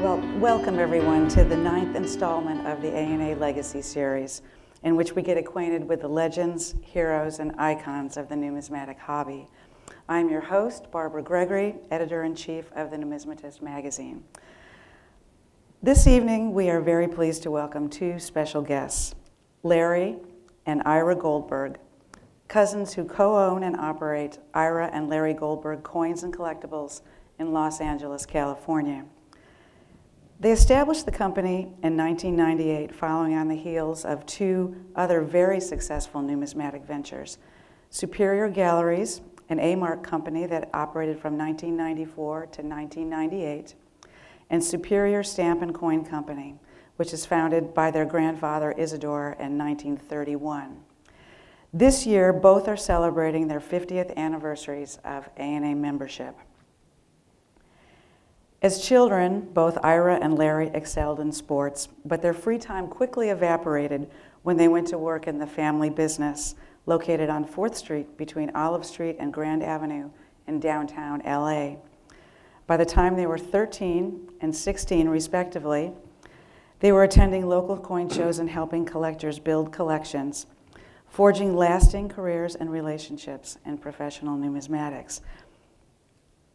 Well, welcome everyone to the 9th installment of the A&A Legacy Series, in which we get acquainted with the legends, heroes, and icons of the numismatic hobby. I'm your host, Barbara Gregory, Editor-in-Chief of the Numismatist magazine. This evening, we are very pleased to welcome two special guests, Larry and Ira Goldberg, cousins who co-own and operate Ira and Larry Goldberg Coins and Collectibles in Los Angeles, California. They established the company in 1998 following on the heels of two other very successful numismatic ventures, Superior Galleries, an A-Mark company that operated from 1994 to 1998, and Superior Stamp and Coin Company, which is founded by their grandfather Isidore in 1931. This year, both are celebrating their 50th anniversaries of A&A membership. As children, both Ira and Larry excelled in sports, but their free time quickly evaporated when they went to work in the family business located on 4th Street between Olive Street and Grand Avenue in downtown LA. By the time they were 13 and 16, respectively, they were attending local coin shows and helping collectors build collections, forging lasting careers and relationships in professional numismatics.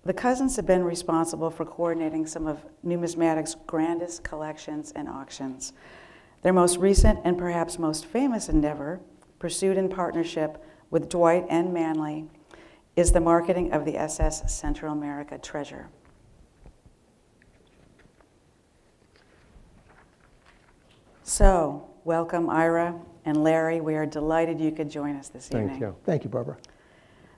The cousins have been responsible for coordinating some of numismatic's grandest collections and auctions. Their most recent and perhaps most famous endeavor, pursued in partnership with Dwight and Manley, is the marketing of the SS Central America treasure. So, welcome Ira and Larry. We are delighted you could join us this evening. Thank you. Thank you, Barbara.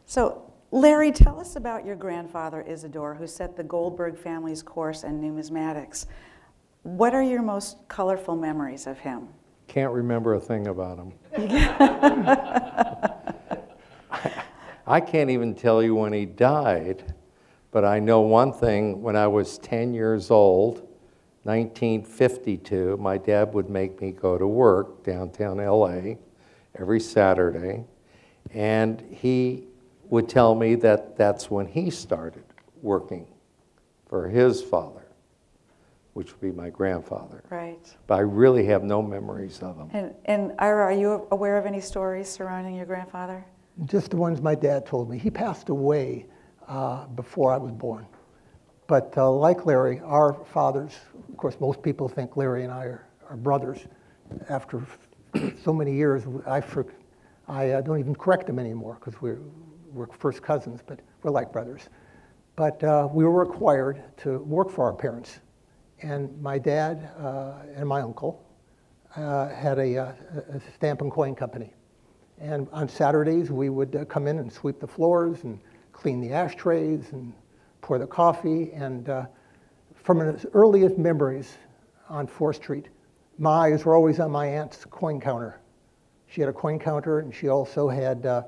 So, Larry, tell us about your grandfather, Isidore, who set the Goldberg family's course in numismatics. What are your most colorful memories of him? Can't remember a thing about him. I can't even tell you when he died, but I know one thing. When I was 10 years old, 1952, my dad would make me go to work downtown LA every Saturday, and he would tell me that that's when he started working for his father, which would be my grandfather. Right. But I really have no memories of him. And Ira, are you aware of any stories surrounding your grandfather? Just the ones my dad told me. He passed away before I was born. But like Larry, our fathers, of course, most people think Larry and I are brothers. After so many years, I don't even correct them anymore because we're first cousins, but we're like brothers. But we were required to work for our parents. And my dad and my uncle had a stamp and coin company. And on Saturdays, we would come in and sweep the floors and clean the ashtrays and pour the coffee. And from as early as memories on 4th Street, my eyes were always on my aunt's coin counter. She had a coin counter, and she also had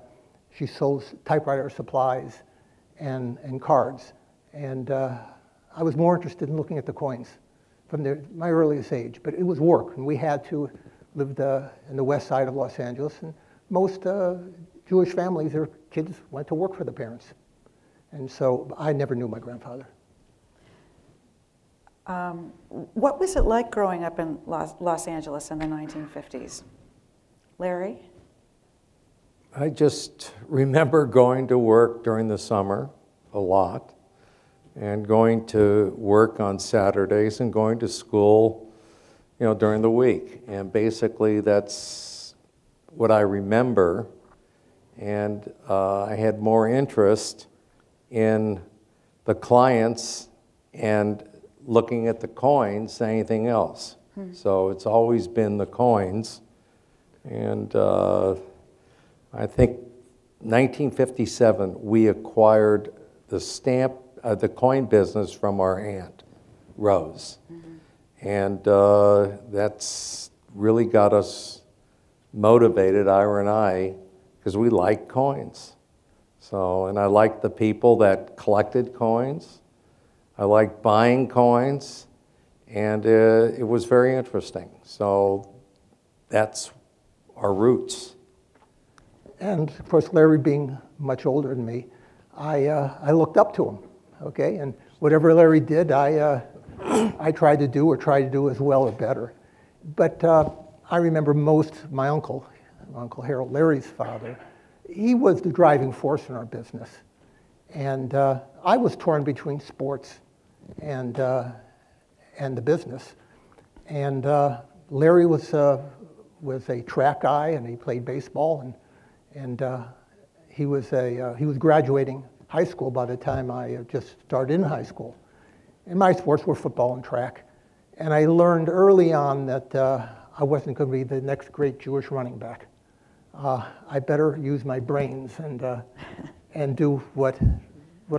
she sold typewriter supplies and cards. And I was more interested in looking at the coins from my earliest age. But it was work, and we had to live in the west side of Los Angeles. And most Jewish families, their kids went to work for the parents. And so I never knew my grandfather. What was it like growing up in Los Angeles in the 1950s? Larry? I just remember going to work during the summer a lot, and going to work on Saturdays and going to school, during the week. And basically that's what I remember. And I had more interest in the clients and looking at the coins than anything else. So it's always been the coins. And I think 1957, we acquired the coin business from our aunt, Rose. And that's really got us motivated, Ira and I, because we like coins. So, and I liked the people that collected coins. I liked buying coins, and it was very interesting. So that's our roots. And of course, Larry being much older than me, I looked up to him, okay? And whatever Larry did, I I tried to do as well or better. But I remember my uncle Harold, Larry's father, he was the driving force in our business. And I was torn between sports and the business. And Larry was a track guy, and he played baseball, and he was graduating high school by the time I just started in high school. And my sports were football and track. And I learned early on that I wasn't going to be the next great Jewish running back. I better use my brains and do what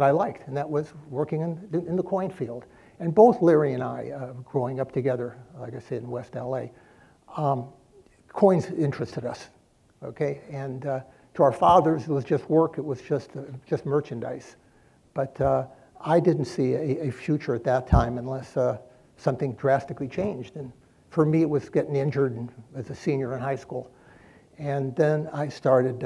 I liked, and that was working in the coin field. And both Larry and I, growing up together, like I said, in West LA, coins interested us, okay? And to our fathers, it was just work, it was just merchandise. But I didn't see a future at that time unless something drastically changed. And for me, it was getting injured as a senior in high school. And then I started,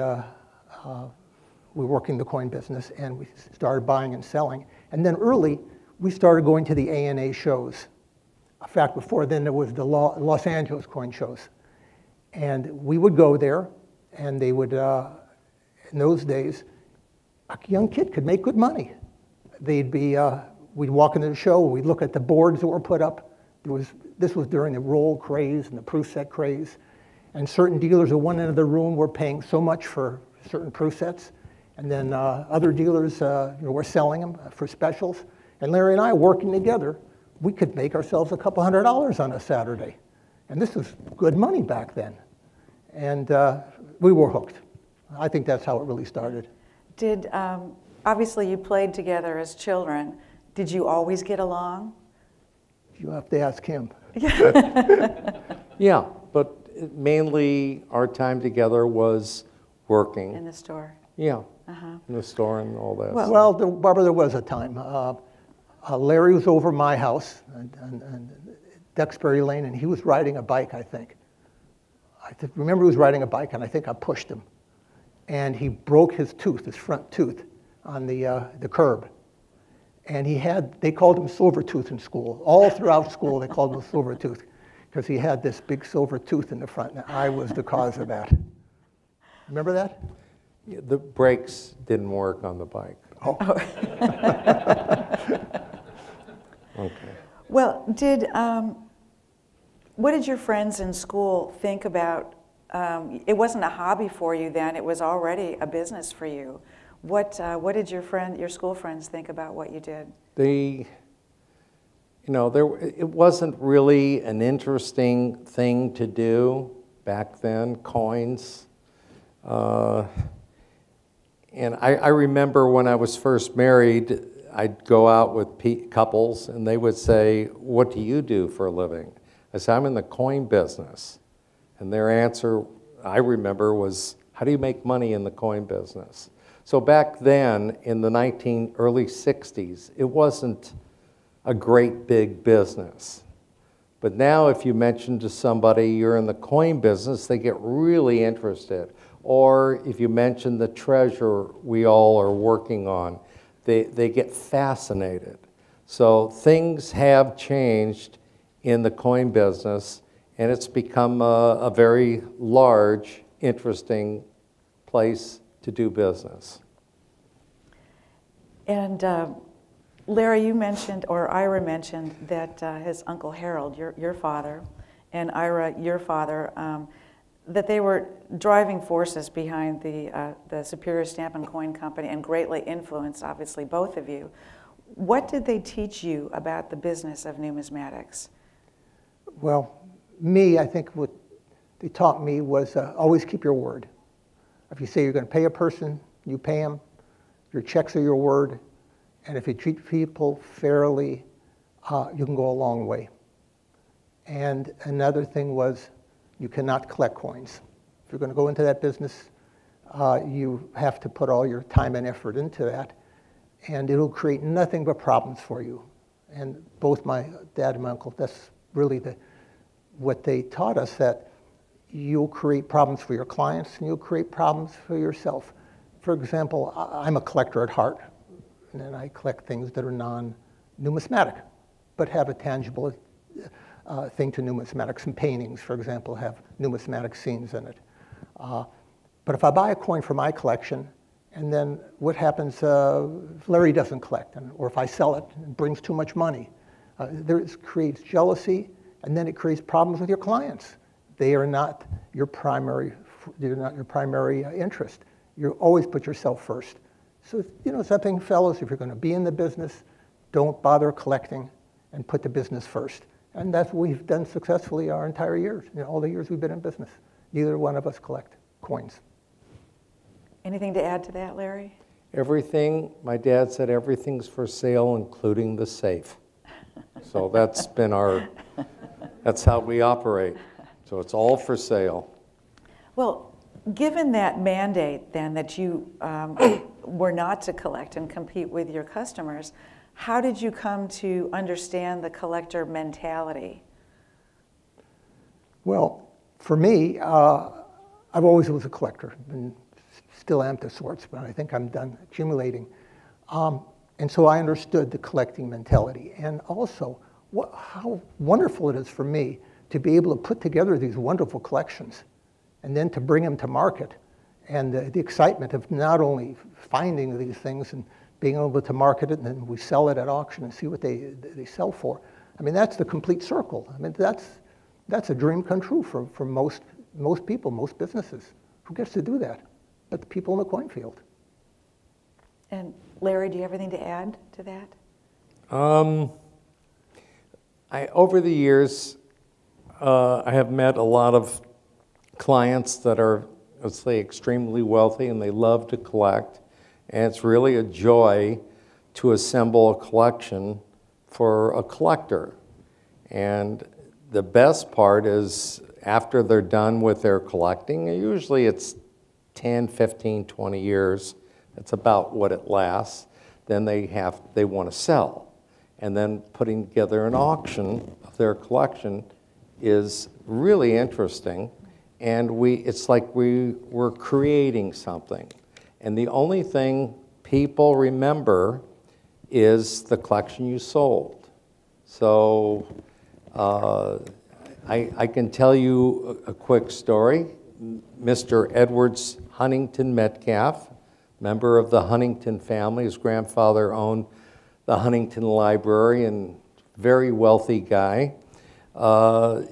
we were working the coin business, and we started buying and selling. And then early, we started going to the ANA shows. In fact, before then, there was the Los Angeles coin shows. And we would go there, and they would, in those days, a young kid could make good money. They'd be, we'd walk into the show, and we'd look at the boards that were put up. This was during the roll craze and the proof set craze. And certain dealers at one end of the room were paying so much for certain proof sets. And then other dealers were selling them for specials. And Larry and I, working together, we could make ourselves a couple $100 on a Saturday. And this was good money back then. And we were hooked. I think that's how it really started. Obviously you played together as children. Did you always get along? You have to ask him. Yeah, but mainly our time together was working. In the store? Yeah, in the store and all that. Well, Barbara, there was a time. Larry was over my house on Duxbury Lane, and he was riding a bike, I think. I remember he was riding a bike, and I think I pushed him. And he broke his tooth, his front tooth, on the curb. And they called him Silver Tooth in school. All throughout school, they called him Silver Tooth, because he had this big silver tooth in the front, and I was the cause of that. Remember that? Yeah, the brakes didn't work on the bike. Oh. Okay. Well, what did your friends in school think about? It wasn't a hobby for you then; it was already a business for you. What did your school friends think about what you did? It wasn't really an interesting thing to do back then. Coins. And I remember when I was first married, I'd go out with couples, and they would say, "What do you do for a living?" I said, "I'm in the coin business." And their answer, I remember, was, "How do you make money in the coin business?" So back then, in the early 60s, it wasn't a great big business. But now if you mention to somebody you're in the coin business, they get really interested. Or if you mention the treasure we all are working on, they get fascinated. So things have changed in the coin business, and it's become a very large, interesting place to do business. And Larry, you mentioned, or Ira mentioned, that his Uncle Harold, your father, and Ira, your father, that they were driving forces behind the Superior Stamp and Coin Company and greatly influenced, obviously, both of you. What did they teach you about the business of numismatics? Well, I think what they taught me was always keep your word. If you say you're going to pay a person, you pay them. Your checks are your word. And if you treat people fairly, you can go a long way. And another thing was, you cannot collect coins. If you're going to go into that business, you have to put all your time and effort into that, and it'll create nothing but problems for you. And both my dad and my uncle, that's really what they taught us, that you'll create problems for your clients and you'll create problems for yourself. For example, I'm a collector at heart, and I collect things that are non-numismatic. but have a tangible thing to numismatic. Some paintings, for example, have numismatic scenes in it. But if I buy a coin for my collection, and then what happens if Larry doesn't collect, or if I sell it, it brings too much money. It creates jealousy, and then it creates problems with your clients. They are not your primary, interest. You always put yourself first. So, something, fellows, if you're going to be in the business, don't bother collecting and put the business first. And that's what we've done successfully our entire years, all the years we've been in business. Neither one of us collect coins. Anything to add to that, Larry? Everything, my dad said everything's for sale, including the safe. So that's been that's how we operate. So it's all for sale. Well, given that mandate then that you were not to collect and compete with your customers, how did you come to understand the collector mentality? Well, for me, I've always was a collector and still am to sorts, but I think I'm done accumulating. And so I understood the collecting mentality. And also, how wonderful it is for me to be able to put together these wonderful collections and then to bring them to market. And the excitement of not only finding these things and being able to market it, and then we sell it at auction and see what they sell for. I mean, that's the complete circle. I mean, that's a dream come true for most people, most businesses. Who gets to do that? But the people in the coin field. And Larry, do you have anything to add to that? Over the years, I have met a lot of clients that are, let's say, extremely wealthy, and they love to collect. And it's really a joy to assemble a collection for a collector. And the best part is after they're done with their collecting, usually it's 10, 15, 20 years. That's about what it lasts. Then they want to sell. And then putting together an auction of their collection is really interesting. And it's like we're creating something. And the only thing people remember is the collection you sold. So I can tell you a quick story. Mr. Edwards Huntington Metcalf, member of the Huntington family, his grandfather owned the Huntington Library, and very wealthy guy.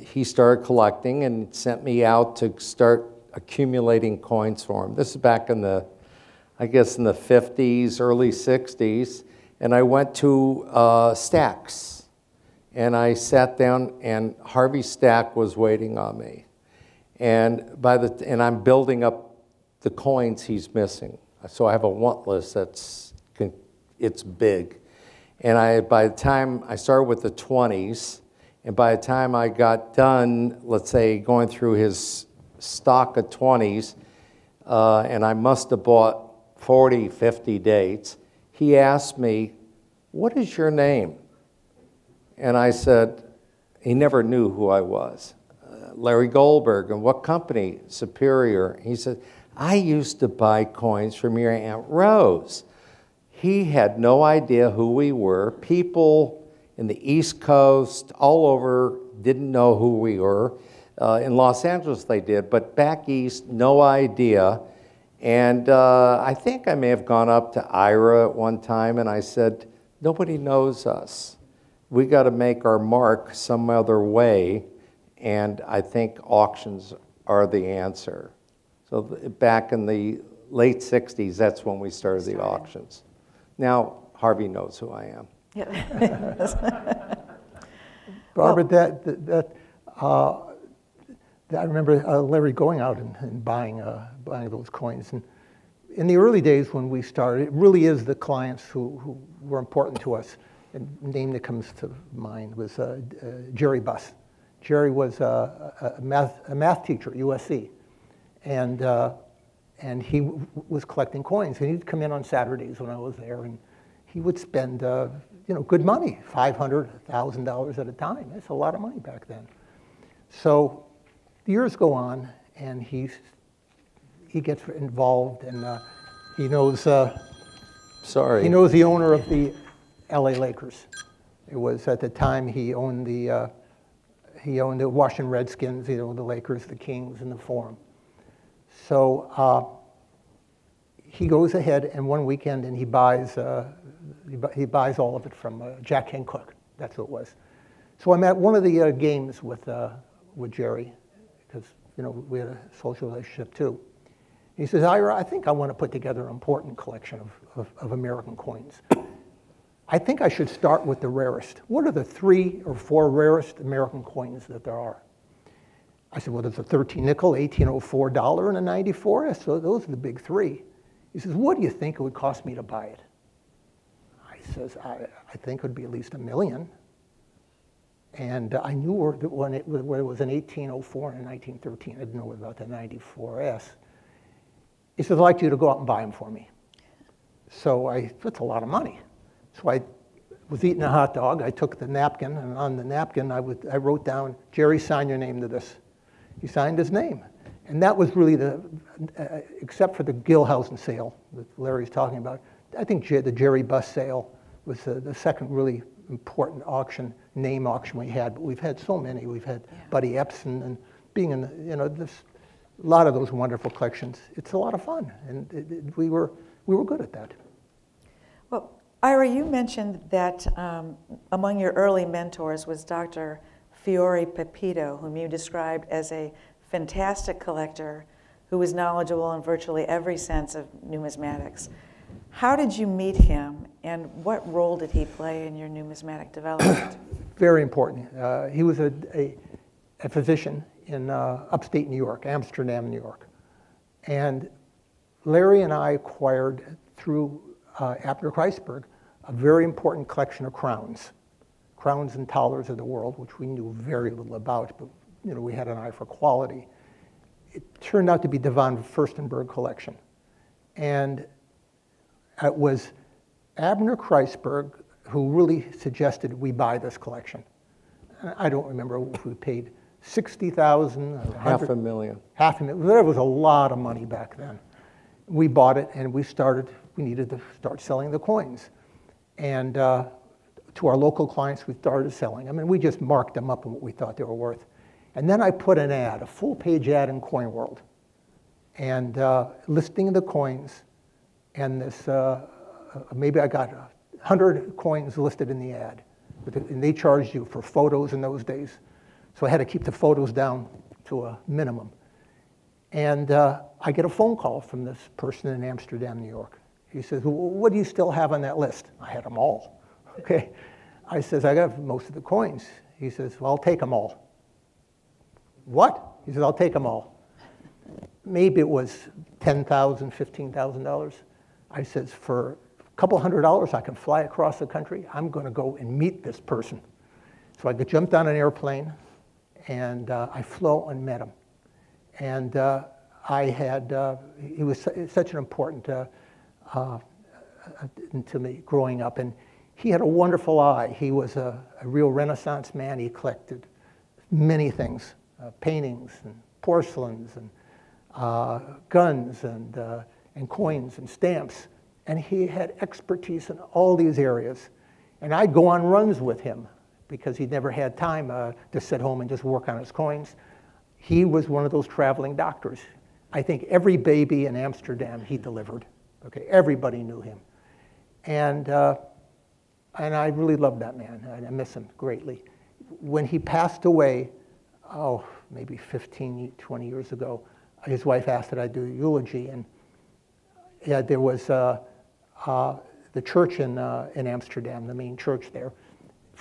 He started collecting and sent me out to start accumulating coins for him. This is back in the 50s, early 60s, and I went to Stack's, and I sat down, and Harvey Stack was waiting on me, and I'm building up the coins he's missing. So I have a want list it's big, and by the time I started with the 20s, and by the time I got done, let's say going through his stock of 20s, and I must have bought 40, 50 dates, he asked me, "What is your name?" And I said, he never knew who I was. Larry Goldberg. And what company? Superior. He said, "I used to buy coins from your Aunt Rose." He had no idea who we were. People in the East Coast, all over, didn't know who we were. In Los Angeles they did, but back east, no idea. And I think I may have gone up to Ira at one time, and I said, "Nobody knows us. We got to make our mark some other way," and I think auctions are the answer. So back in the late 60s, that's when we started the auctions. Now, Harvey knows who I am. Yeah. Barbara, I remember Larry going out and buying those coins. And in the early days when we started, it really is the clients who were important to us. And the name that comes to mind was Jerry Buss. Jerry was a math teacher at USC, and he was collecting coins. And he'd come in on Saturdays when I was there, and he would spend good money, $500, $1,000 at a time. That's a lot of money back then. So the years go on, and he gets involved, and he knows. He knows the owner of the LA Lakers, It was at the time he owned the Washington Redskins, the Lakers, the Kings, and the Forum. So he goes ahead and one weekend and he buys all of it from Jack Hancock. That's what it was. So I'm at one of the games with Jerry, because we had a social relationship too. He says, Ira, I think I want to put together an important collection of American coins. I think I should start with the rarest. What are the 3 or 4 rarest American coins that there are? I said, well, there's a 13 nickel, 1804 dollar, and a 94. So those are the big 3. He says, what do you think it would cost me to buy it? I says, I think it would be at least $1 million. And I knew that when it was an 1804 and a 1913. I didn't know about the 94S. He says, I'd like you to go out and buy them for me. So that's a lot of money. So I was eating a hot dog. I took the napkin, and on the napkin, I wrote down, Jerry, sign your name to this. He signed his name. And that was really except for the Gilhousen sale that Larry's talking about, I think the Jerry Bus sale was the second really important name auction we had. But we've had so many. We've had Buddy Epson, and being in a lot of those wonderful collections. It's a lot of fun, and we were good at that. Well, Ira, you mentioned that among your early mentors was Dr. Fiore Pepito, whom you described as a fantastic collector who was knowledgeable in virtually every sense of numismatics. How did you meet him, and what role did he play in your numismatic development? Very important. He was a physician in upstate New York, Amsterdam, New York. And Larry and I acquired through Abner Kreisberg a very important collection of crowns and thalers of the world, which we knew very little about, but we had an eye for quality. It turned out to be the von Furstenberg collection. And it was Abner Kreisberg who really suggested we buy this collection. I don't remember if we paid $60,000 or $500,000. $500,000. That was a lot of money back then. We bought it, and we needed to start selling the coins. And to our local clients, we started selling them, and we just marked them up in what we thought they were worth. And then I put an ad, a full-page ad in Coin World, and listing the coins, and this, maybe I got 100 coins listed in the ad, and they charged you for photos in those days. So I had to keep the photos down to a minimum. And I get a phone call from this person in Amsterdam, New York. He says, well, what do you still have on that list? I had them all. Okay. I says, I got most of the coins. He says, well, I'll take them all. What? He says, I'll take them all. Maybe it was $10,000, $15,000. I says, for a couple $100, I can fly across the country. I'm going to go and meet this person. So I jumped on an airplane, and I flew and met him. And he was such an important to me growing up. And he had a wonderful eye. He was a real Renaissance man. He collected many things, paintings and porcelains and guns and coins and stamps. And he had expertise in all these areas. And I'd go on runs with him because he'd never had time to sit home and just work on his coins. He was one of those traveling doctors. I think every baby in Amsterdam he delivered. Okay, everybody knew him. And I really loved that man. I miss him greatly. When he passed away, maybe 15, 20 years ago, his wife asked that I do a eulogy, and there was the church in Amsterdam, the main church there,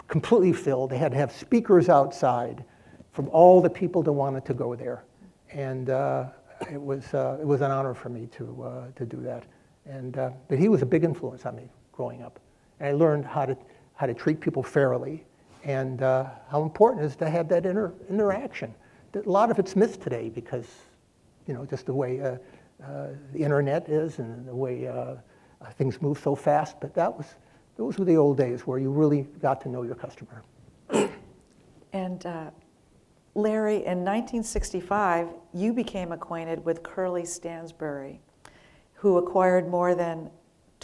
completely filled. They had to have speakers outside from all the people that wanted to go there, and it was an honor for me to do that. And but he was a big influence on me growing up, and I learned how to treat people fairly, and how important it is to have that interaction. A lot of it's missed today because, just the way the internet is and the way things move so fast. But those were the old days where you really got to know your customer. And Larry, in 1965, you became acquainted with Curly Stansbury, who acquired more than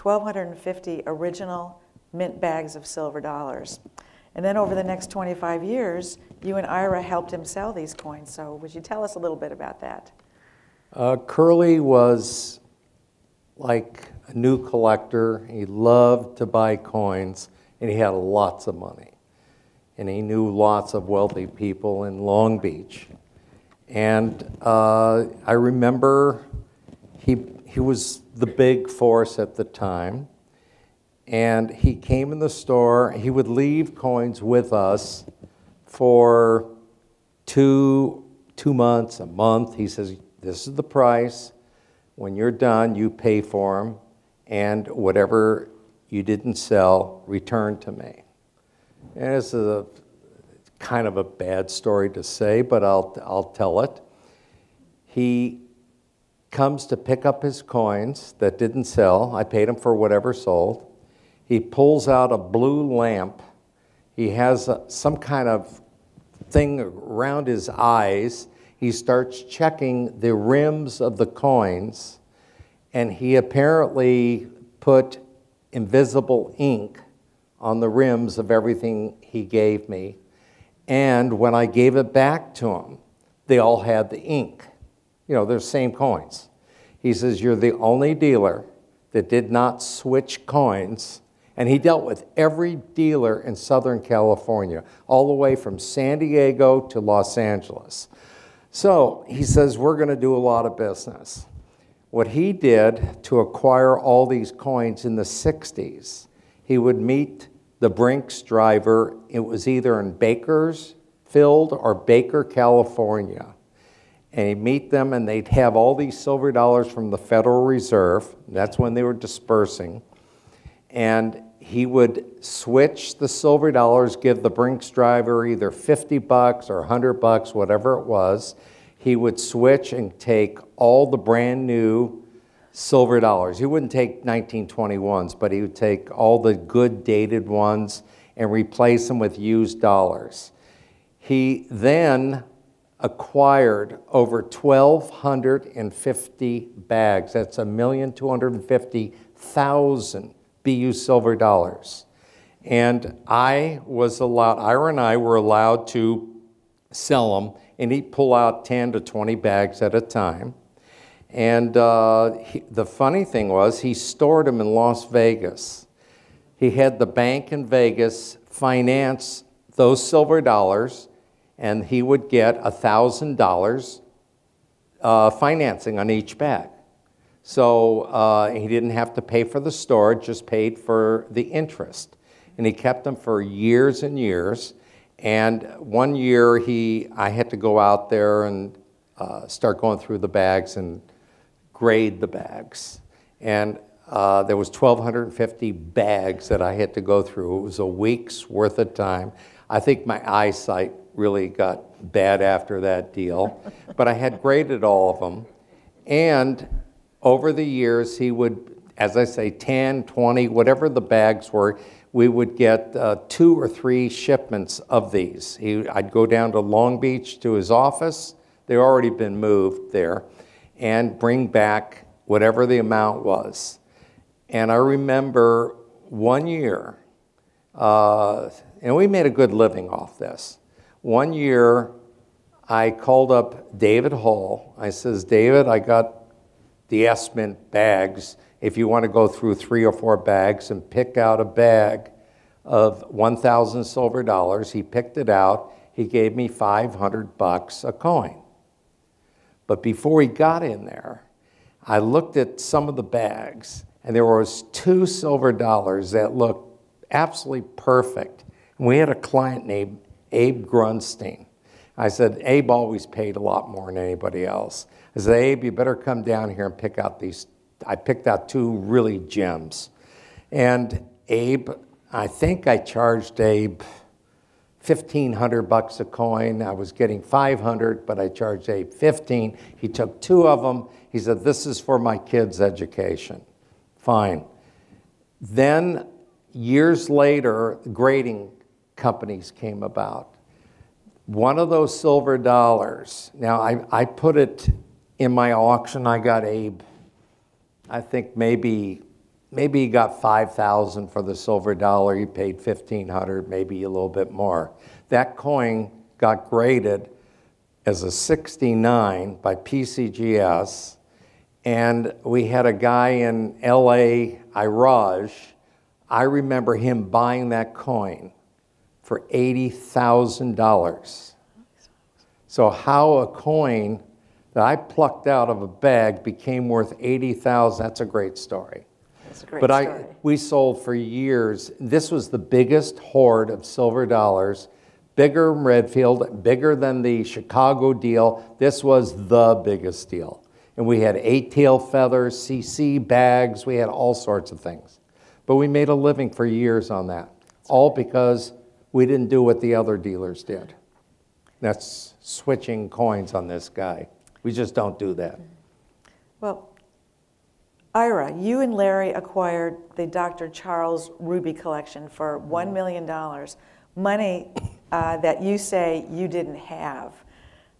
1,250 original mint bags of silver dollars. And then over the next 25 years, you and Ira helped him sell these coins. So would you tell us a little bit about that? Curly was like a new collector. He loved to buy coins, and he had lots of money. And he knew lots of wealthy people in Long Beach. And I remember he was the big force at the time. And he came in the store. He would leave coins with us for two months, a month. He says, this is the price. When you're done, you pay for them. And whatever you didn't sell, return to me. And this is a kind of a bad story to say, but I'll tell it. He comes to pick up his coins that didn't sell. I paid him for whatever sold. He pulls out a blue lamp. He has some kind of thing around his eyes. He starts checking the rims of the coins, and he apparently put invisible ink on the rims of everything he gave me. And when I gave it back to him, they all had the ink. You know, they're the same coins. He says, you're the only dealer that did not switch coins. And he dealt with every dealer in Southern California, all the way from San Diego to Los Angeles. So he says, we're going to do a lot of business. What he did to acquire all these coins in the 60s, he would meet the Brinks driver. It was either in Bakersfield or Baker, California. And he'd meet them, and they'd have all these silver dollars from the Federal Reserve. That's when they were dispersing. And he would switch the silver dollars, give the Brinks driver either 50 bucks or 100 bucks, whatever it was. He would switch and take all the brand new silver dollars. He wouldn't take 1921s, but he would take all the good dated ones and replace them with used dollars. He then acquired over 1,250 bags. That's 1,250,000 BU silver dollars. And Ira and I were allowed to sell them, and he'd pull out 10 to 20 bags at a time. And the funny thing was, he stored them in Las Vegas. He had the bank in Vegas finance those silver dollars, and he would get $1,000 financing on each bag. So he didn't have to pay for the storage, just paid for the interest. And he kept them for years and years. And one year I had to go out there and start going through the bags and grade the bags. And there was 1,250 bags that I had to go through. It was a week's worth of time. I think my eyesight really got bad after that deal. But I had graded all of them. And over the years, he would, as I say, 10, 20, whatever the bags were, we would get 2 or 3 shipments of these. I'd go down to Long Beach to his office. They'd already been moved there, and bring back whatever the amount was. And I remember one year, and we made a good living off this. One year, I called up David Hall. I says, David, I got the S-Mint bags. If you want to go through 3 or 4 bags and pick out a bag of 1,000 silver dollars, he picked it out. He gave me 500 bucks a coin. But before he got in there, I looked at some of the bags, and there was 2 silver dollars that looked absolutely perfect. And we had a client named Abe Grunstein. I said, Abe always paid a lot more than anybody else. I said, Abe, you better come down here and pick out these. I picked out 2 really gems. And Abe, I think I charged Abe 1,500 bucks a coin. I was getting 500, but I charged Abe 15. He took 2 of them. He said, this is for my kids' education. Fine. Then years later, grading companies came about. One of those silver dollars, now I put it in my auction. I got Abe, I think maybe maybe he got $5,000 for the silver dollar. He paid $1,500, maybe a little bit more. That coin got graded as a 69 by PCGS, and we had a guy in LA, Iraj. I remember him buying that coin for $80,000. So how a coin that I plucked out of a bag became worth $80,000, that's a great story. That's a great But story. we sold for years. This was the biggest hoard of silver dollars, bigger than Redfield, bigger than the Chicago deal. This was the biggest deal. And we had 8-tail feathers, CC bags, we had all sorts of things. But we made a living for years on that, all because we didn't do what the other dealers did. That's switching coins on this guy. We just don't do that. Well, Ira, you and Larry acquired the Dr. Charles Ruby collection for $1 million, money that you say you didn't have.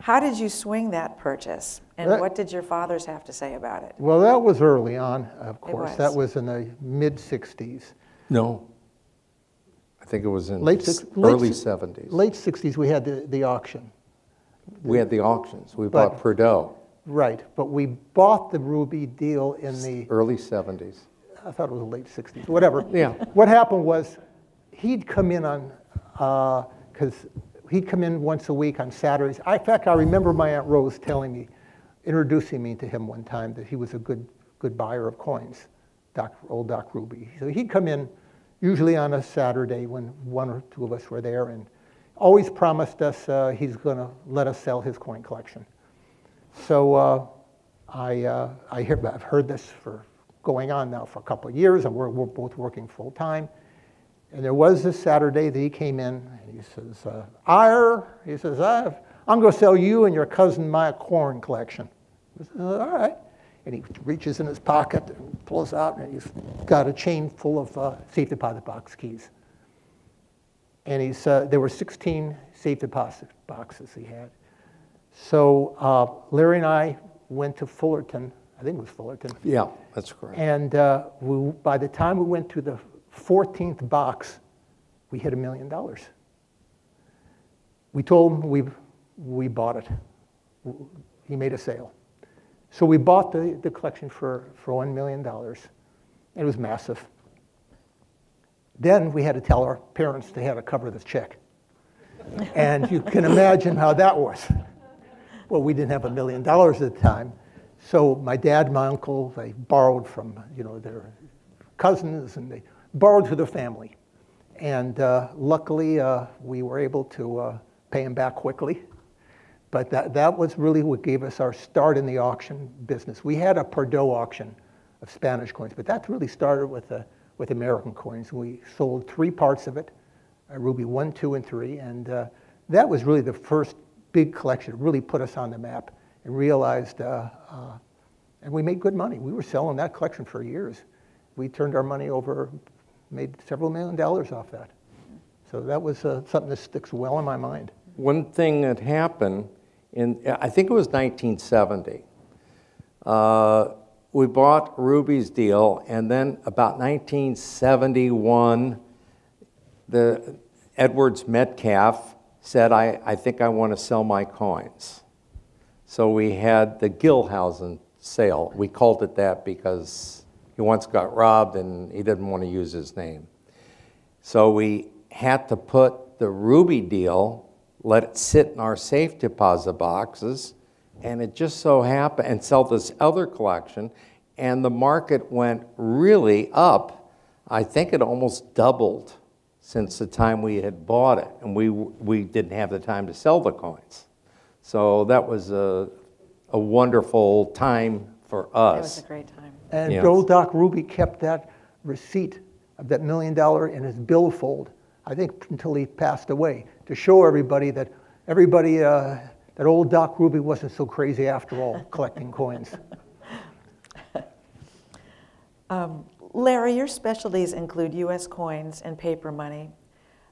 How did you swing that purchase? And what did your fathers have to say about it? Well, that was early on, of course. was. That was in the mid-60s. No. I think it was in Late early 70s. Late 60s, we had the auction. We had the auctions. We But- bought Prideaux. Right, but we bought the Ruby deal in the, Early 70s. I thought it was the late 60s, whatever. Yeah. What happened was, he'd come in on, because he'd come in once a week on Saturdays. In fact, I remember my Aunt Rose telling me, introducing me to him one time, that he was a good buyer of coins, old Doc Ruby. So he'd come in usually on a Saturday when one or two of us were there, and always promised us he's going to let us sell his coin collection. So I've heard this for going on now for a couple of years, and we're both working full time. And there was this Saturday that he came in, and he says, Ira, he says, I'm going to sell you and your cousin my coin collection. I said, all right. And he reaches in his pocket and pulls out, and he's got a chain full of safe deposit box keys. And there were 16 safe deposit boxes he had. So Larry and I went to Fullerton, I think it was Fullerton. Yeah, that's correct. And by the time we went to the 14th box, we hit $1 million. We told him we bought it. He made a sale. So we bought the collection for $1 million. It was massive. Then we had to tell our parents they had to cover this check. And you can imagine how that was. Well, we didn't have $1 million at the time. So my dad and my uncle, they borrowed from their cousins, and they borrowed to the family. And luckily, we were able to pay them back quickly. But that was really what gave us our start in the auction business. We had a Prideaux auction of Spanish coins, but that really started with American coins. We sold 3 parts of it, Ruby 1, 2, and 3, and that was really the first big collection. It really put us on the map, and realized, and we made good money. We were selling that collection for years. We turned our money over, made several $1 million off that. So that was something that sticks well in my mind. One thing that happened I think it was 1970. We bought Ruby's deal, and then about 1971, the Edwards Metcalf said, I think I want to sell my coins. So we had the Gilhausen sale. We called it that because he once got robbed and he didn't want to use his name. So we had to put the Ruby deal, let it sit in our safe deposit boxes, and it just so happened, and sell this other collection, and the market went really up. I think it almost doubled since the time we had bought it, and we didn't have the time to sell the coins. So that was a wonderful time for us. It was a great time. And Yes. old Doc Ruby kept that receipt of that $1 million in his billfold, I think until he passed away, to show everybody that old Doc Ruby wasn't so crazy after all, collecting coins. Larry, your specialties include U.S. coins and paper money,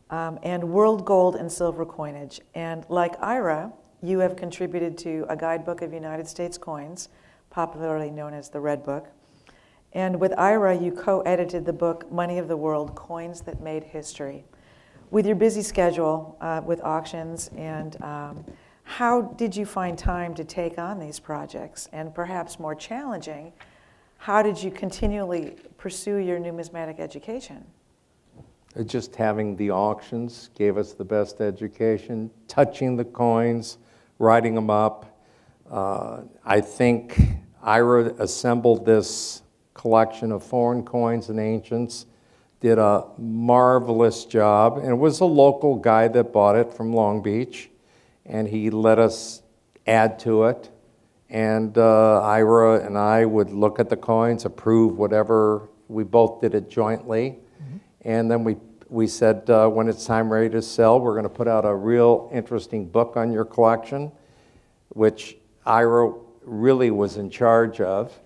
and world gold and silver coinage. And like Ira, you have contributed to a guidebook of United States coins, popularly known as the Red Book. And with Ira, you co-edited the book, Money of the World, Coins That Made History. With your busy schedule with auctions, and how did you find time to take on these projects? And perhaps more challenging, how did you continually pursue your numismatic education? Just having the auctions gave us the best education, touching the coins, writing them up. I think Ira assembled this collection of foreign coins and ancients, did a marvelous job, and it was a local guy that bought it from Long Beach, and he let us add to it. And Ira and I would look at the coins, approve whatever, we both did it jointly. And then we said, when it's time ready to sell, we're going to put out a real interesting book on your collection, which Ira really was in charge of.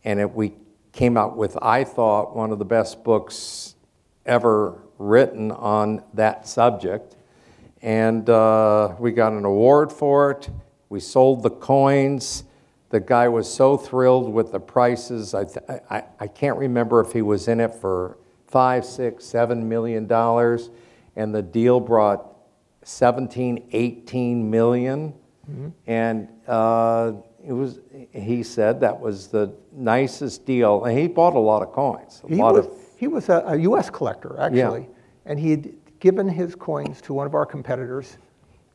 And we came out with, I thought, one of the best books ever written on that subject. And we got an award for it. We sold the coins. The guy was so thrilled with the prices. I can't remember if he was in it for $5, $6, $7 million, and the deal brought 17, 18 million. And he said that was the nicest deal, and he bought a lot of coins. He was a U.S. collector, actually, Yeah. And he had given his coins to one of our competitors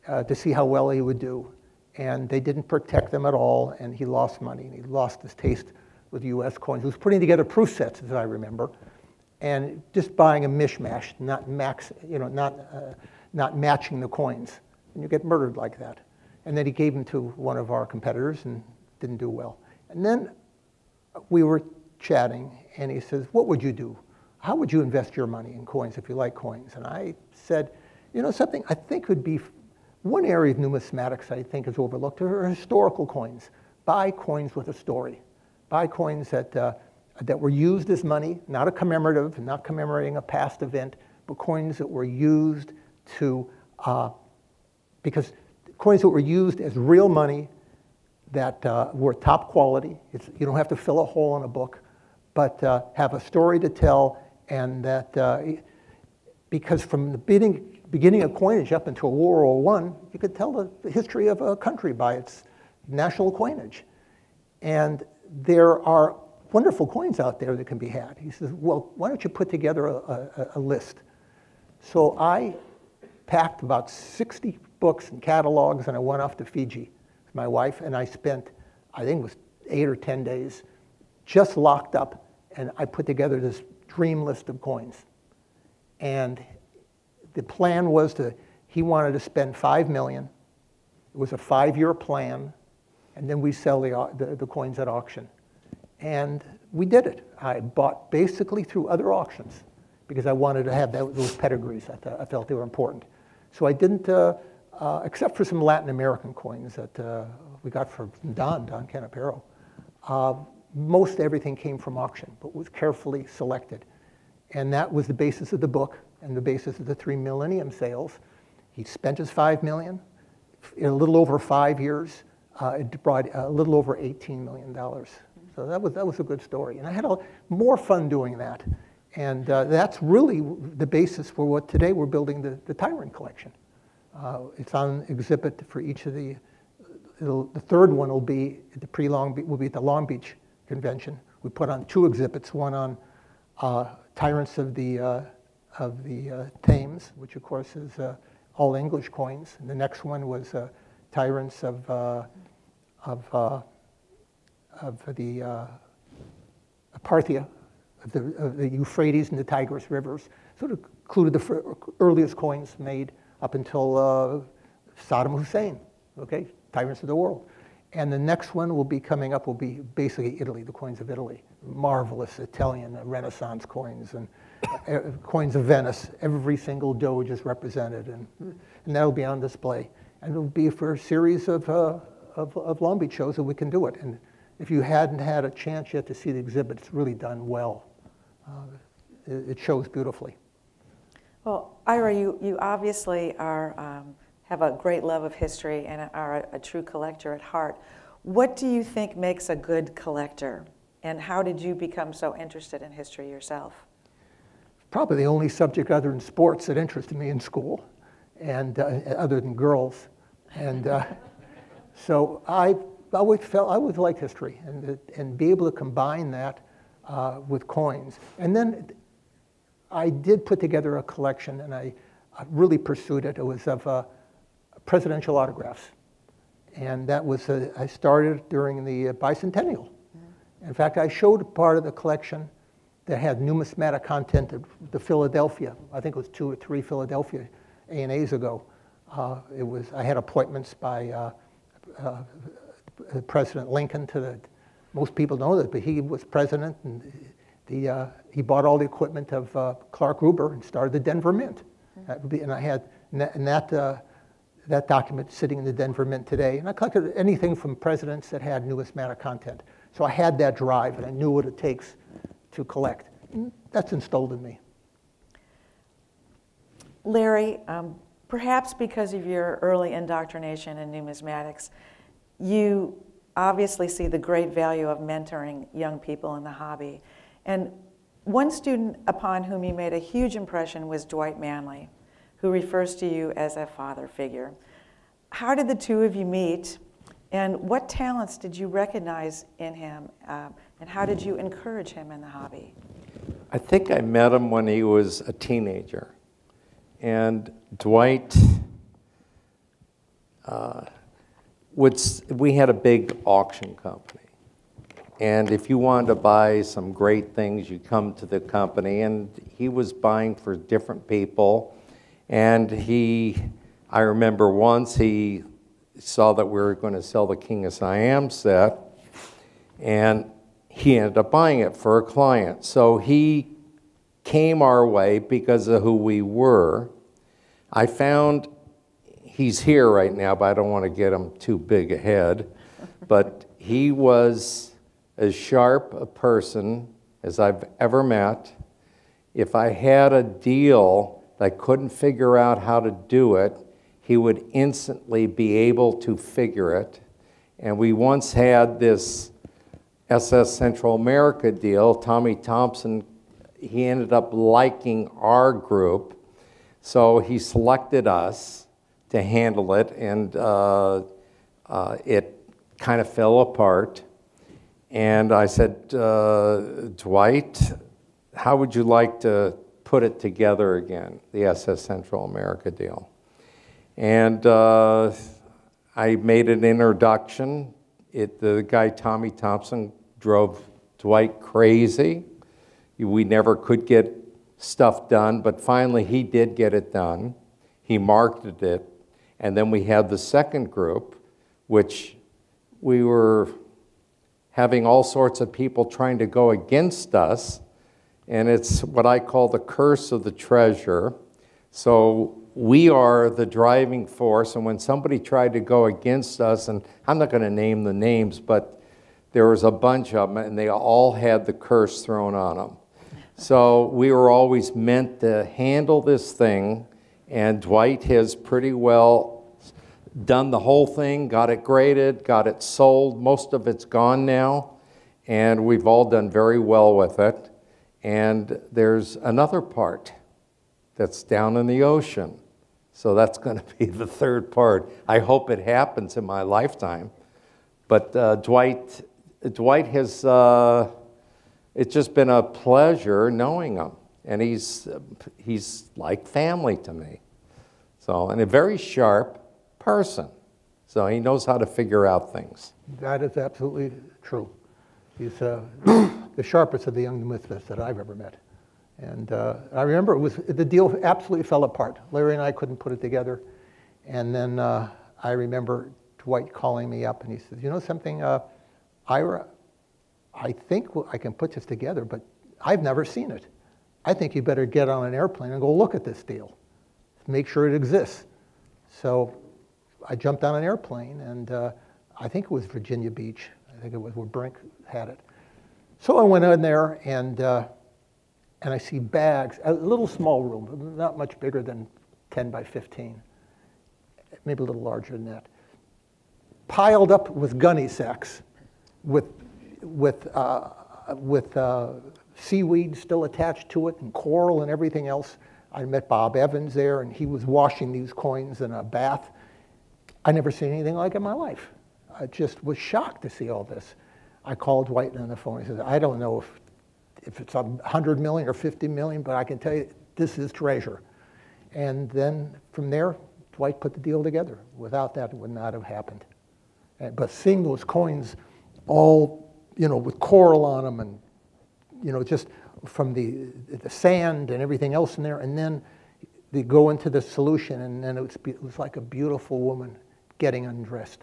to see how well he would do, and they didn't protect them at all, and he lost money, and he lost his taste with U.S. coins. He was putting together proof sets, as I remember, and just buying a mishmash, not matching the coins, and you get murdered like that. And then he gave them to one of our competitors and didn't do well. And then we were chatting, and he says, "What would you do? How would you invest your money in coins if you like coins?" And I said, you know, something I think would be one area of numismatics I think is overlooked are historical coins. Buy coins with a story. Buy coins that were used as money, not a commemorative, not commemorating a past event, but coins that were used to, because coins that were used as real money that were top quality. You don't have to fill a hole in a book, but have a story to tell, and that, because from the beginning of coinage up until World War I, you could tell the history of a country by its national coinage. And there are wonderful coins out there that can be had. He says, well, why don't you put together a list? So I packed about 60 books and catalogs, and I went off to Fiji with my wife, and I spent, I think it was 8 or 10 days, just locked up, and I put together this dream list of coins. And the plan was he wanted to spend $5 million. It was a 5-year plan, and then we sell the coins at auction. And we did it. I bought basically through other auctions because I wanted to have those pedigrees. I felt they were important. So I didn't, except for some Latin American coins that we got from Don Canapero. Most everything came from auction, but was carefully selected. And that was the basis of the book and the basis of the 3 millennium sales. He spent his $5 million. In a little over 5 years, it brought a little over $18 million. So that was a good story. And I had more fun doing that. And that's really the basis for what today we're building the Tyrant collection. It's on exhibit for each of the third one will be at the Long Beach Convention. We put on 2 exhibits, one on Tyrants of the Thames, which of course is all English coins. And the next one was Tyrants of the Parthia, of the Euphrates and the Tigris rivers. Sort of included the earliest coins made up until Saddam Hussein, okay, Tyrants of the world. And the next one will be coming up will be basically Italy, the coins of Italy. Marvelous Italian Renaissance coins and coins of Venice. Every single doge is represented, and that'll be on display. And it'll be for a series of Long Beach shows that we can do it. And if you hadn't had a chance yet to see the exhibit, it's really done well. It shows beautifully. Well, Ira, you obviously have a great love of history and are a true collector at heart. What do you think makes a good collector? And how did you become so interested in history yourself? Probably the only subject other than sports that interested me in school, and other than girls. And so I always liked history, and be able to combine that with coins. And then I did put together a collection, and I really pursued it. It was of presidential autographs. And that was, I started during the bicentennial. In fact, I showed part of the collection that had numismatic content of the Philadelphia. I think it was 2 or 3 Philadelphia A&As ago. I had appointments by President Lincoln most people know that, but he was president, and he bought all the equipment of Clark Gruber and started the Denver Mint. And I had that document sitting in the Denver Mint today. And I collected anything from presidents that had numismatic content. So I had that drive, and I knew what it takes to collect. And that's instilled in me. Larry, perhaps because of your early indoctrination in numismatics, you obviously see the great value of mentoring young people in the hobby. And one student upon whom you made a huge impression was Dwight Manley, who refers to you as a father figure. How did the two of you meet, and what talents did you recognize in him, and how did you encourage him in the hobby? I think I met him when he was a teenager. And Dwight, we had a big auction company. And if you wanted to buy some great things, you come to the company, and he was buying for different people. And I remember once he saw that we were going to sell the King of Siam set, and he ended up buying it for a client. So he came our way because of who we were. I found, he's here right now, but I don't want to get him too big ahead, but he was as sharp a person as I've ever met. If I had a deal I couldn't figure out how to do it, he would instantly be able to figure it. And we once had this SS Central America deal. Tommy Thompson, he ended up liking our group, so he selected us to handle it, and it kind of fell apart. And I said, Dwight, how would you like to put it together again, the SS Central America deal? And I made an introduction. The guy, Tommy Thompson, drove Dwight crazy. We never could get stuff done, but finally he did get it done. He marketed it. And then we had the second group, which we were having all sorts of people trying to go against us. And it's what I call the curse of the treasure. So we are the driving force, and when somebody tried to go against us, and I'm not going to name the names, but there was a bunch of them, and they all had the curse thrown on them. So we were always meant to handle this thing, and Dwight has pretty well done the whole thing, got it graded, got it sold. Most of it's gone now, and we've all done very well with it. And there's another part that's down in the ocean. So that's going to be the third part. I hope it happens in my lifetime. But Dwight has, it's just been a pleasure knowing him. And he's like family to me. So, and a very sharp person. So he knows how to figure out things. That is absolutely true. He's the sharpest of the young numismatists that I've ever met. And I remember the deal absolutely fell apart. Larry and I couldn't put it together. And then I remember Dwight calling me up, and he says, you know something, Ira, I think I can put this together, but I've never seen it. I think you better get on an airplane and go look at this deal. Make sure it exists. So I jumped on an airplane, and I think it was Virginia Beach. I think it was where Brink had it. So I went in there, and I see bags, a little small room, not much bigger than 10 by 15, maybe a little larger than that, piled up with gunny sacks with with seaweed still attached to it and coral and everything else. I met Bob Evans there, and he was washing these coins in a bath. I never seen anything like it in my life. I just was shocked to see all this. I called Dwight on the phone. He says, I don't know if it's 100 million or 50 million, but I can tell you this is treasure. And then from there, Dwight put the deal together. Without that, it would not have happened. But seeing those coins all, with coral on them and, just from the sand and everything else in there, and then they go into the solution, and then it was like a beautiful woman getting undressed.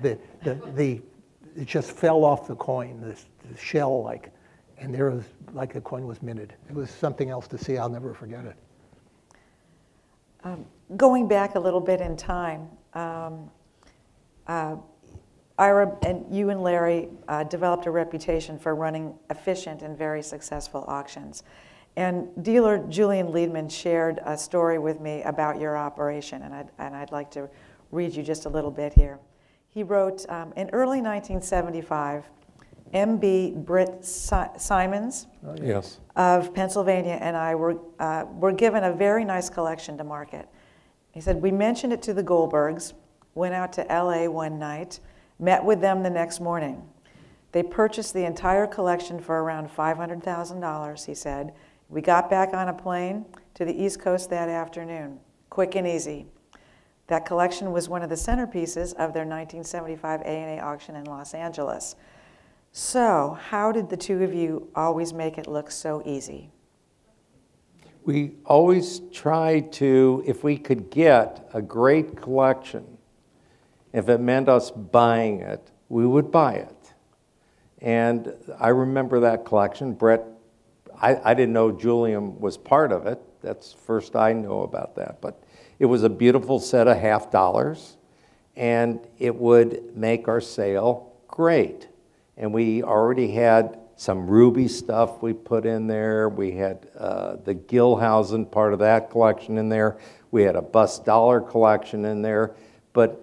It just fell off the coin, the shell, and there was like the coin was minted. It was something else to see. I'll never forget it. Going back a little bit in time, Ira and you and Larry developed a reputation for running efficient and very successful auctions. And dealer Julian Liedman shared a story with me about your operation, and I'd like to read you just a little bit here. He wrote, in early 1975, M.B. Britt Simons Yes. of Pennsylvania and I were given a very nice collection to market. He said, we mentioned it to the Goldbergs, went out to L.A. one night, met with them the next morning. They purchased the entire collection for around $500,000, he said. We got back on a plane to the East Coast that afternoon, quick and easy. That collection was one of the centerpieces of their 1975 A&A auction in Los Angeles. So, how did the two of you always make it look so easy? We always tried to, if we could get a great collection, if it meant us buying it, we would buy it. And I remember that collection. Brett, I didn't know Julian was part of it. That's first I know about that. But it was a beautiful set of half dollars, and it would make our sale great. And we already had some ruby stuff we put in there. We had the Gilhausen part of that collection in there. We had a bust dollar collection in there. But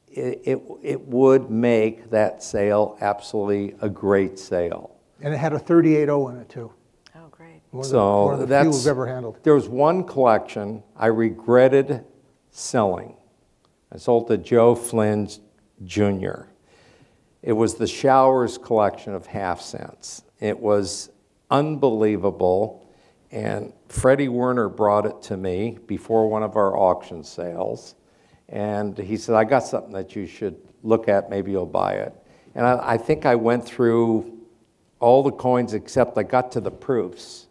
it would make that sale absolutely a great sale. And it had a 38.0 in it, too. Oh, great. One of the few we've ever handled. There was one collection I regretted selling. I sold to Joe Flynn Jr. It was the Showers collection of half cents. It was unbelievable, and Freddie Werner brought it to me before one of our auction sales, and he said, I got something that you should look at, maybe you'll buy it. And I think I went through all the coins except I got to the proofs,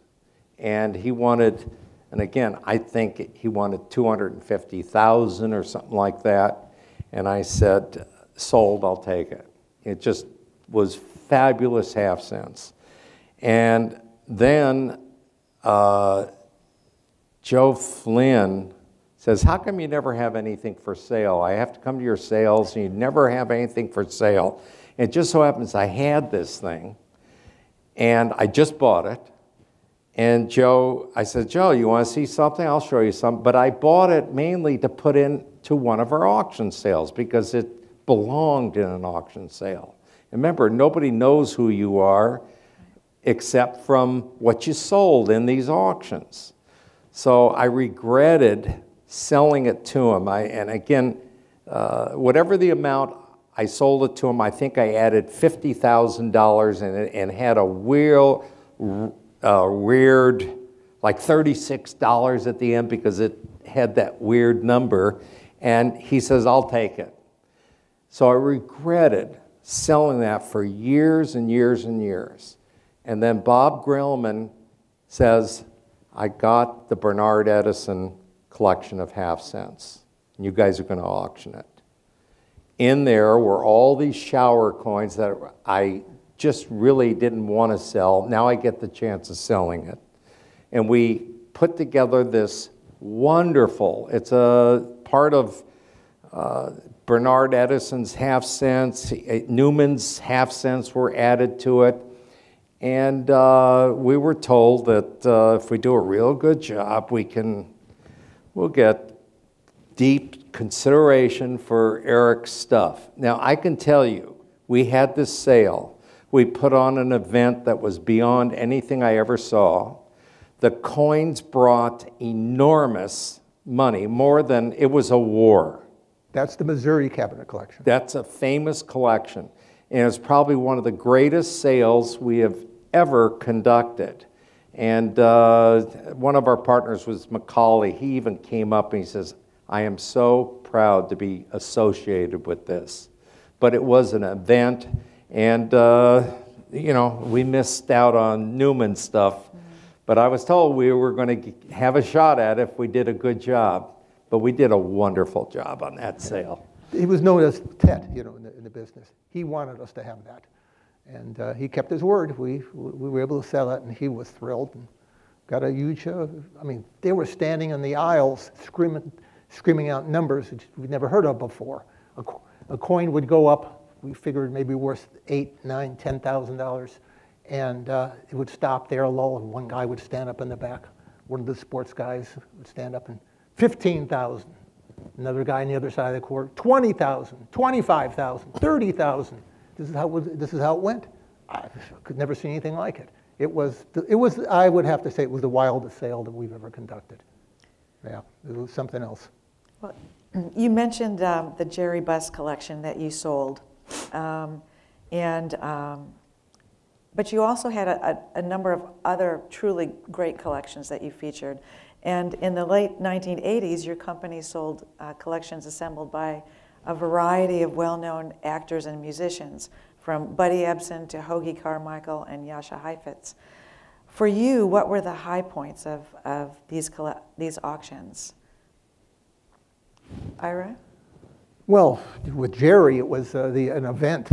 and he wanted, and again, I think he wanted 250,000 or something like that, and I said, sold, I'll take it. It just was fabulous half cents. And then Joe Flynn says, how come you never have anything for sale? I have to come to your sales and you never have anything for sale. And it just so happens I had this thing and I just bought it. And I said, Joe, you want to see something? I'll show you something. But I bought it mainly to put into one of our auction sales because it belonged in an auction sale. And remember, nobody knows who you are except from what you sold in these auctions. So I regretted selling it to him. And again, whatever the amount I sold it to him, I think I added $50,000 in it and had a weird, like $36 at the end because it had that weird number. And he says, I'll take it. So I regretted selling that for years and years and years. And then Bob Grillman says, I got the Bernard Edison collection of half cents. And you guys are going to auction it. In there were all these shower coins that I just really didn't want to sell. Now I get the chance of selling it. And we put together this wonderful, it's a part of Bernard Edison's half cents, Newman's half cents were added to it. And we were told that if we do a real good job, we'll get deep consideration for Eric's stuff. Now, I can tell you, we had this sale We put on an event that was beyond anything I ever saw. The coins brought enormous money, more than, it was a war. That's the Missouri cabinet collection. That's a famous collection, and it's probably one of the greatest sales we have ever conducted. And one of our partners was Macaulay. He even came up and he says, I am so proud to be associated with this. But it was an event, and you know, we missed out on Newman stuff. But I was told we were going to have a shot at it if we did a good job. But we did a wonderful job on that sale. He was known as Tet, you know, in the business. He wanted us to have that. And he kept his word. We were able to sell it, and he was thrilled. And got a huge, I mean, they were standing in the aisles screaming out numbers that we'd never heard of before. A coin would go up, we figured maybe worth $8,000, $9,000, $10,000. And it would stop there, a lull, and one guy would stand up in the back. One of the sports guys would stand up and 15,000. Another guy on the other side of the court, 20,000, 25,000, 30,000. This is how it went. I could never see anything like it. It was, I would have to say, it was the wildest sale that we've ever conducted. Yeah, it was something else. Well, you mentioned the Jerry Buss collection that you sold, but you also had a number of other truly great collections that you featured. And in the late 1980s, your company sold collections assembled by a variety of well-known actors and musicians, from Buddy Ebsen to Hoagy Carmichael and Jascha Heifetz. For you, what were the high points of these auctions? Ira? Well, with Jerry, it was an event.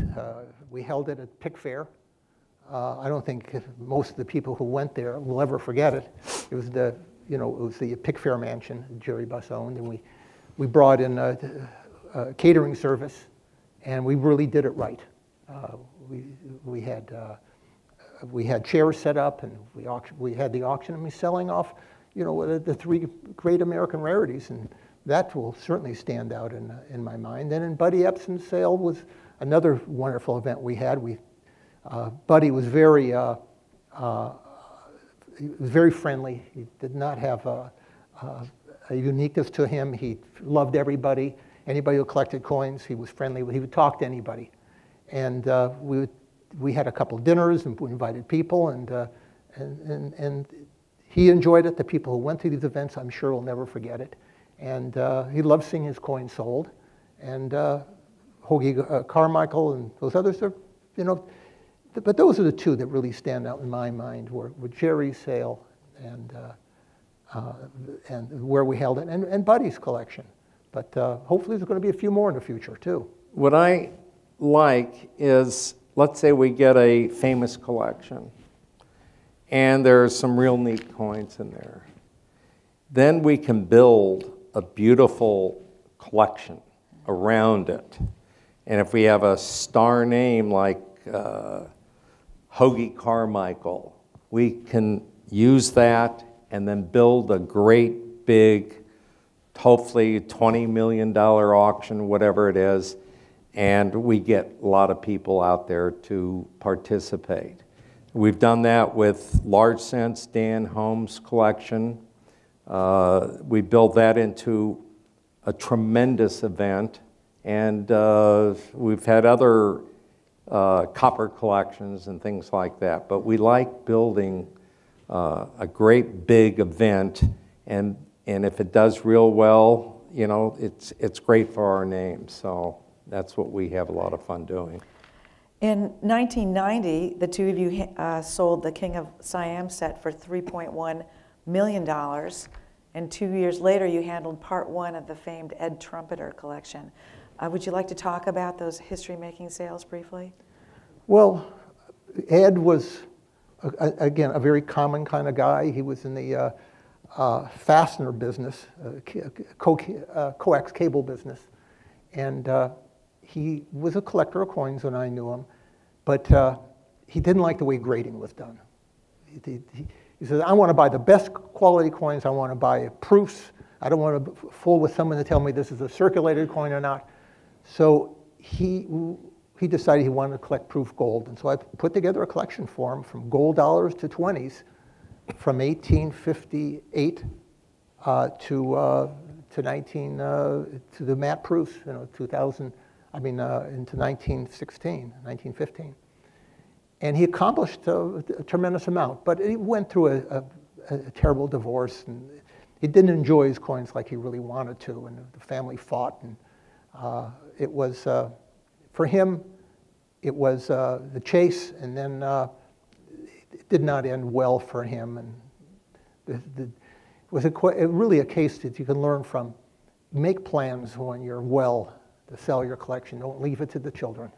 We held it at Pick Fair. I don't think most of the people who went there will ever forget it. It was the Pick Fair mansion Jerry Buss owned, and we brought in a catering service, and we really did it right. We had chairs set up, and we had the auction, and we selling off, you know, the three great American rarities, and that will certainly stand out in my mind. And then Buddy Ebsen's sale was another wonderful event we had. Buddy was very friendly. He did not have a uniqueness to him. He loved everybody. Anybody who collected coins, he was friendly. He would talk to anybody. And we had a couple dinners, and we invited people, and he enjoyed it. The people who went to these events, I'm sure, will never forget it. And he loved seeing his coins sold. And Hoagy Carmichael and those others are, you know, but those are the two that really stand out in my mind, were Jerry's sale and where we held it, and Buddy's collection. But hopefully there's going to be a few more in the future, too. What I like is, let's say we get a famous collection, and there's some real neat coins in there. Then we can build a beautiful collection around it. And if we have a star name like Hoagy Carmichael, we can use that and then build a great big, hopefully $20 million auction, whatever it is, and we get a lot of people out there to participate. We've done that with Large Sense, Dan Holmes' collection. We built that into a tremendous event, and we've had other copper collections and things like that. But we like building a great big event, and if it does real well, you know, it's great for our name. So that's what we have a lot of fun doing. In 1990, the two of you sold the King of Siam set for $3.1 million, and 2 years later you handled part one of the famed Ed Trumpeter collection. Would you like to talk about those history-making sales briefly? Well, Ed was, again, a very common kind of guy. He was in the fastener business, coax cable business, and he was a collector of coins when I knew him, but he didn't like the way grading was done. He said, I want to buy the best quality coins. I want to buy proofs. I don't want to fool with someone to tell me this is a circulated coin or not. So he he decided he wanted to collect proof gold. And so I put together a collection for him from gold dollars to 20s from 1858 to the matte proofs, 2000, into 1915. And he accomplished a tremendous amount, but he went through a terrible divorce, and he didn't enjoy his coins like he really wanted to, and the family fought, and it was, for him, it was the chase, and then it did not end well for him, and it was really a case that you can learn from. Make plans when you're well to sell your collection. Don't leave it to the children.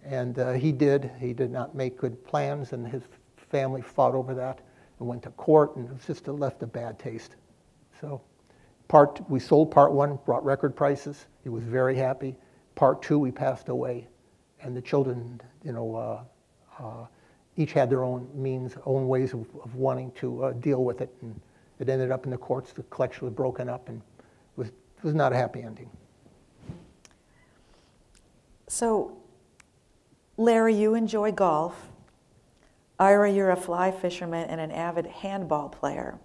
And he did. He did not make good plans, and his family fought over that and went to court, and it was just left a bad taste. So we sold part one, brought record prices. He was very happy. Part two, he passed away, and the children, each had their own means, own ways of wanting to deal with it, and it ended up in the courts. The collection was broken up, and it was not a happy ending. So, Larry, you enjoy golf. Ira, you're a fly fisherman and an avid handball player.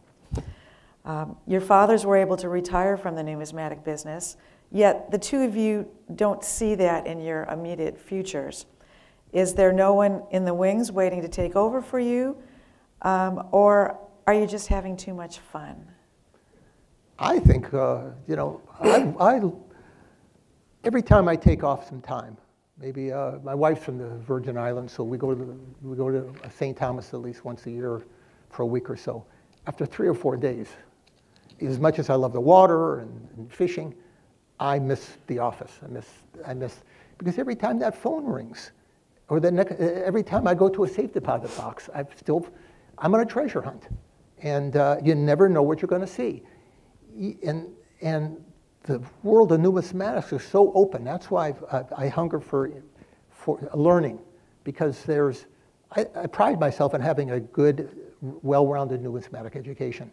Your fathers were able to retire from the numismatic business, yet the two of you don't see that in your immediate futures. Is there no one in the wings waiting to take over for you, or are you just having too much fun? I think, every time I take off some time, maybe my wife's from the Virgin Islands, so we go to St. Thomas at least once a year for a week or so. After 3 or 4 days, as much as I love the water and fishing, I miss the office. I miss because every time that phone rings, or every time I go to a safe deposit box, I'm on a treasure hunt, and you never know what you're going to see. And the world of numismatics is so open. That's why I hunger for learning, because I pride myself in having a good, well-rounded numismatic education.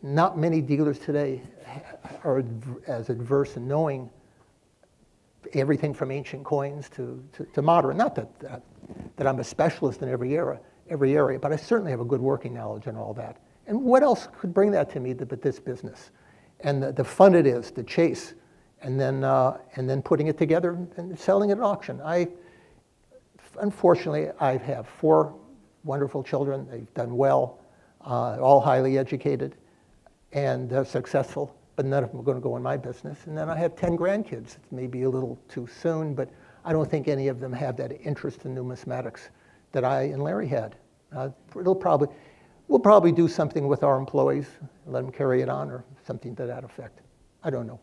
Not many dealers today are as adverse in knowing everything from ancient coins to modern. Not that I'm a specialist in every area, but I certainly have a good working knowledge in all that. And what else could bring that to me but this business? And the fun it is, the chase, and then putting it together and selling it at auction. Unfortunately, I have 4 wonderful children. They've done well, all highly educated and successful, but none of them are going to go in my business. And then I have 10 grandkids. It's maybe a little too soon, but I don't think any of them have that interest in numismatics that I and Larry had. We'll probably do something with our employees, let them carry it on, or something to that effect. I don't know.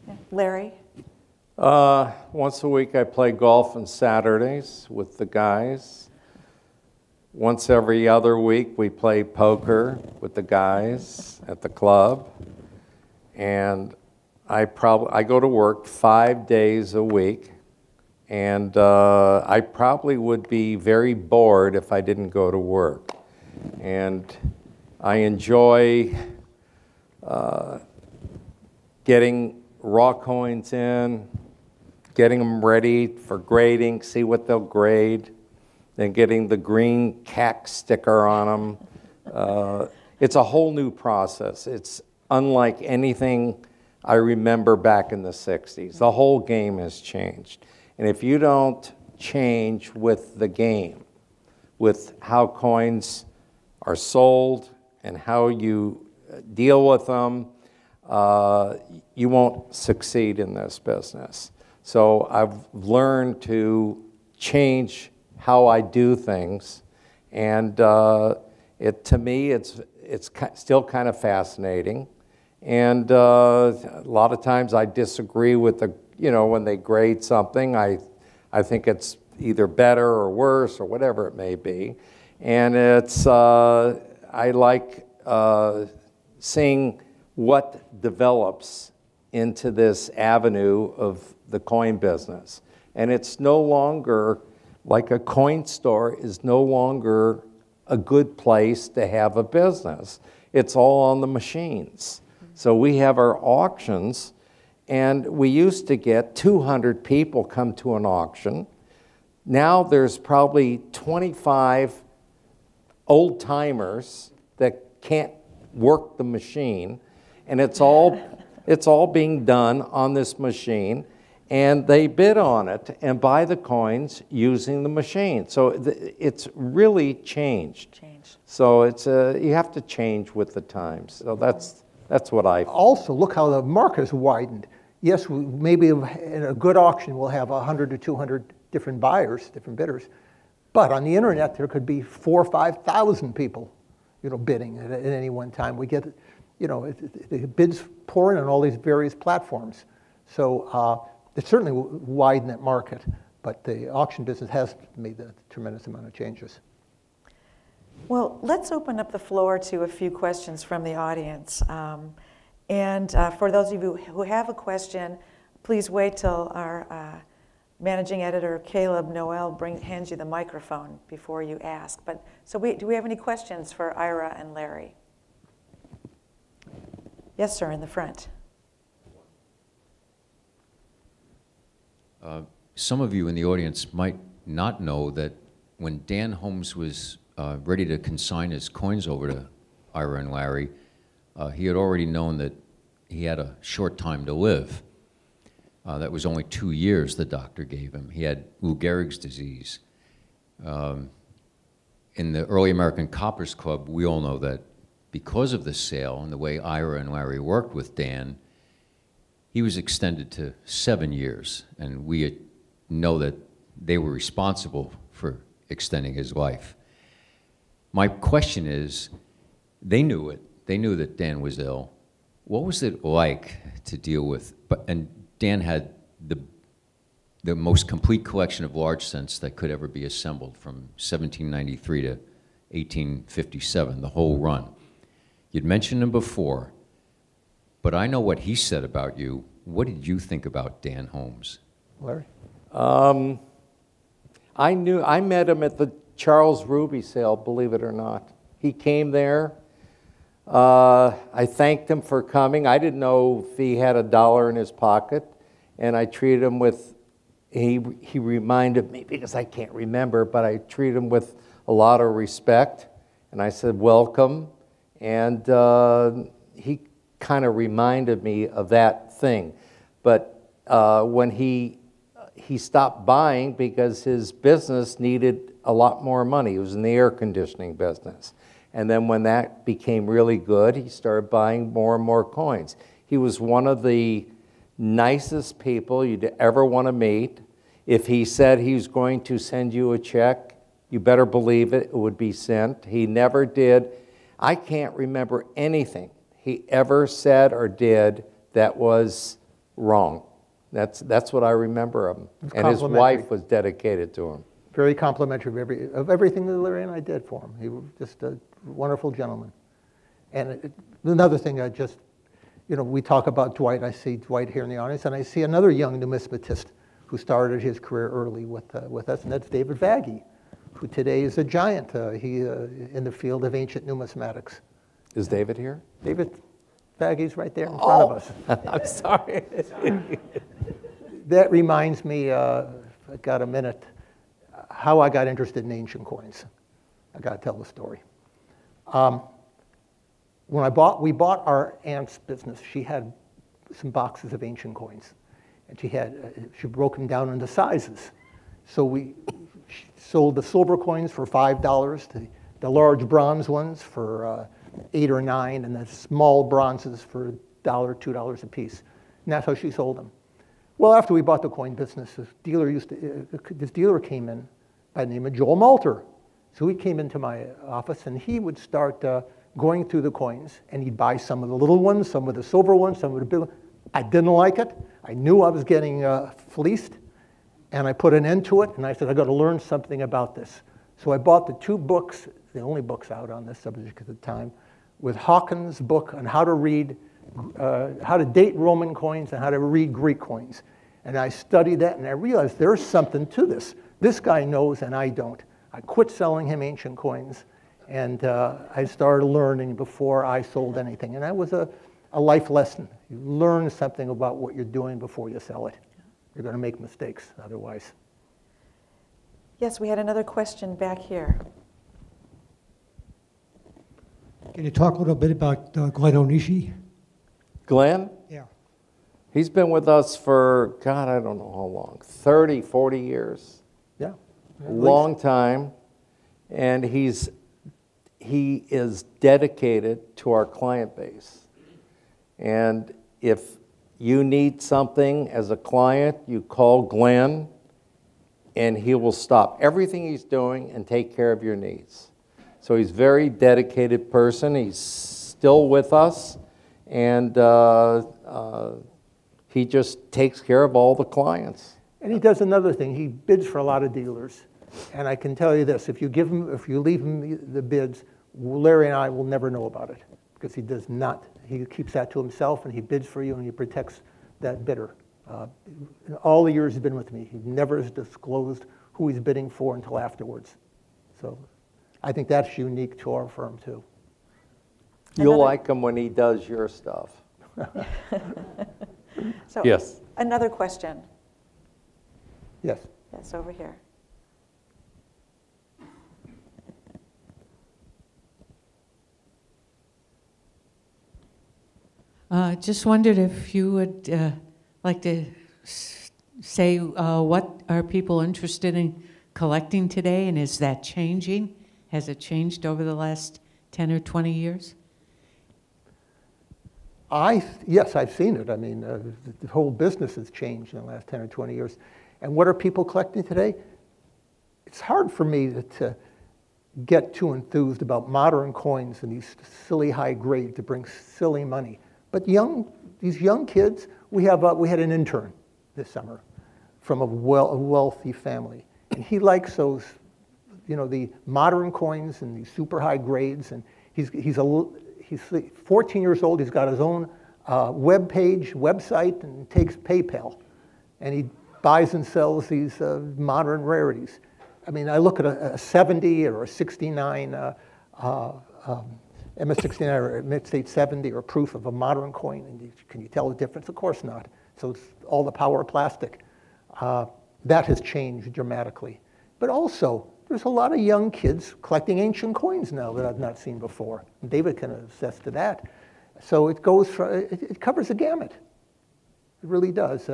Yeah. Larry? Once a week I play golf on Saturdays with the guys. Once every other week we play poker with the guys at the club. And I go to work 5 days a week. And I probably would be very bored if I didn't go to work. And I enjoy getting raw coins in, getting them ready for grading, see what they'll grade, then getting the green CAC sticker on them. It's a whole new process. It's unlike anything I remember back in the 60s. The whole game has changed. And if you don't change with the game, with how coins are sold and how you deal with them, you won't succeed in this business. So I've learned to change how I do things, and to me it's still kind of fascinating. And a lot of times I disagree with when they grade something. I think it's either better or worse or whatever it may be. And I like seeing what develops into this avenue of the coin business. And it's no longer, like a coin store is no longer a good place to have a business. It's all on the machines. So we have our auctions, and we used to get 200 people come to an auction. Now there's probably 25 old timers that can't work the machine, and it's all being done on this machine, and they bid on it and buy the coins using the machine. So it's really changed. So it's you have to change with the times. So that's what I. Also, look how the market has widened. Yes, maybe in a good auction we'll have 100 to 200 different buyers, different bidders, but on the internet there could be 4,000 or 5,000 people, bidding at any one time. We get, the bids pouring on all these various platforms. So it certainly widened that market, but the auction business has made a tremendous amount of changes. Well, let's open up the floor to a few questions from the audience. And for those of you who have a question, please wait till our managing editor, Caleb Noel, hands you the microphone before you ask. But do we have any questions for Ira and Larry? Yes, sir, in the front. Some of you in the audience might not know that when Dan Holmes was ready to consign his coins over to Ira and Larry, he had already known that he had a short time to live. That was only 2 years the doctor gave him. He had Lou Gehrig's disease. In the early American Coppers Club, we all know that because of the sale and the way Ira and Larry worked with Dan, he was extended to 7 years, and we know that they were responsible for extending his life. My question is, they knew it. They knew that Dan was ill. What was it like to deal with, and Dan had the most complete collection of large cents that could ever be assembled from 1793 to 1857, the whole run. You'd mentioned him before, but I know what he said about you. What did you think about Dan Holmes? Larry? I met him at the Charles Ruby sale, believe it or not. He came there. I thanked him for coming. I didn't know if he had $1 in his pocket, and I treated him with, he reminded me, because I can't remember, but I treated him with a lot of respect, and I said, welcome, and he kind of reminded me of that thing. But when he stopped buying because his business needed a lot more money. He was in the air conditioning business. And then when that became really good, he started buying more and more coins. He was one of the nicest people you'd ever want to meet. If he said he was going to send you a check, you better believe it would be sent. He never did. I can't remember anything he ever said or did that was wrong. That's what I remember of him. And his wife was dedicated to him. Very complimentary of everything that Larry and I did for him. He was just a wonderful gentleman. And another thing we talk about Dwight. I see Dwight here in the audience, and I see another young numismatist who started his career early with us, and that's David Vaggie, who today is a giant in the field of ancient numismatics. Is David here? David Vaggie's right there in front of us. I'm sorry. That reminds me, if I got a minute, how I got interested in ancient coins. I got to tell the story. When we bought our aunt's business, she had some boxes of ancient coins, and she broke them down into sizes. So we sold the silver coins for $5, the large bronze ones for $8 or $9, and the small bronzes for $1, $2 a piece. And that's how she sold them. Well, after we bought the coin business, this dealer came in by the name of Joel Malter. So he came into my office, and he would start going through the coins, and he'd buy some of the little ones, some of the silver ones, some of the big ones. I didn't like it. I knew I was getting fleeced, and I put an end to it, and I said, I got to learn something about this. So I bought the 2 books, the only books out on this subject at the time, with Hawkins' book on how to read, how to date Roman coins and how to read Greek coins. And I studied that, and I realized there's something to this. This guy knows, and I don't. I quit selling him ancient coins, and I started learning before I sold anything. And that was a life lesson. You learn something about what you're doing before you sell it. You're going to make mistakes otherwise. Yes, we had another question back here. Can you talk a little bit about Glenn Onishi? Glenn? Yeah. He's been with us for, God, I don't know how long, 30, 40 years. Yeah. A long time. And he is dedicated to our client base. And if you need something as a client, you call Glenn, and he will stop everything he's doing and take care of your needs. So he's a very dedicated person. He's still with us, and he just takes care of all the clients. And he does another thing. He bids for a lot of dealers. And I can tell you this, if you leave him the bids, Larry and I will never know about it, because he does not. He keeps that to himself, and he bids for you, and he protects that bidder. In all the years he's been with me, he never has disclosed who he's bidding for until afterwards. So I think that's unique to our firm, too. You'll like him when he does your stuff. So, Yes. Another question. Yes. Yes, over here. Just wondered if you would like to say what are people interested in collecting today, and is that changing? Has it changed over the last 10 or 20 years? Yes, I've seen it. I mean, the whole business has changed in the last 10 or 20 years. And what are people collecting today? It's hard for me to get too enthused about modern coins and these silly high grades that bring silly money. But these young kids, we had an intern this summer from a wealthy family, and he likes those, the modern coins and these super high grades. And he's 14 years old. He's got his own website and takes PayPal, and he buys and sells these modern rarities. I mean, I look at a 70 or a 69 MS-69 or Mid-State 70 or proof of a modern coin, and can you tell the difference? Of course not. So it's all the power of plastic. That has changed dramatically. But also, there's a lot of young kids collecting ancient coins now that I've not seen before. David can attest to that. So it it covers the gamut. It really does.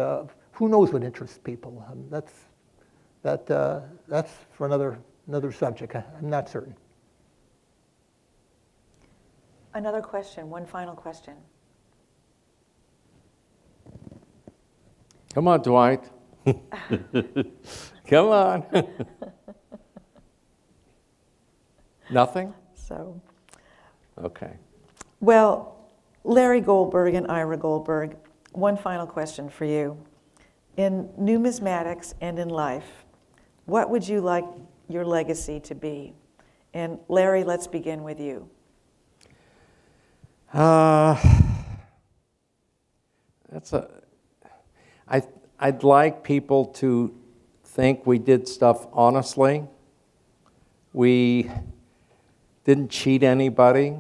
Who knows what interests people? That's for another subject. I'm not certain. Another question, one final question. Come on, Dwight. Come on. Nothing? So, Okay. well, Larry Goldberg and Ira Goldberg, one final question for you. In numismatics and in life, what would you like your legacy to be? And Larry, let's begin with you. I'd like people to think we did stuff honestly. We didn't cheat anybody.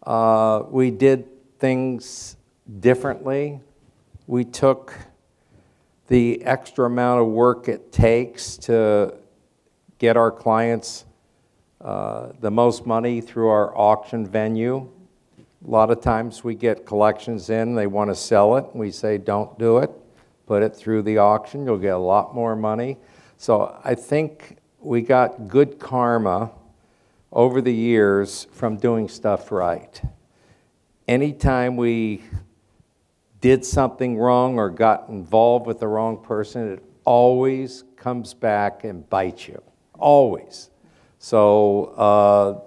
We did things differently. We took the extra amount of work it takes to get our clients the most money through our auction venue. A lot of times we get collections in, they want to sell it. We say, don't do it. Put it through the auction. You'll get a lot more money. So I think we got good karma over the years from doing stuff right. Anytime we did something wrong or got involved with the wrong person, it always comes back and bites you. Always. So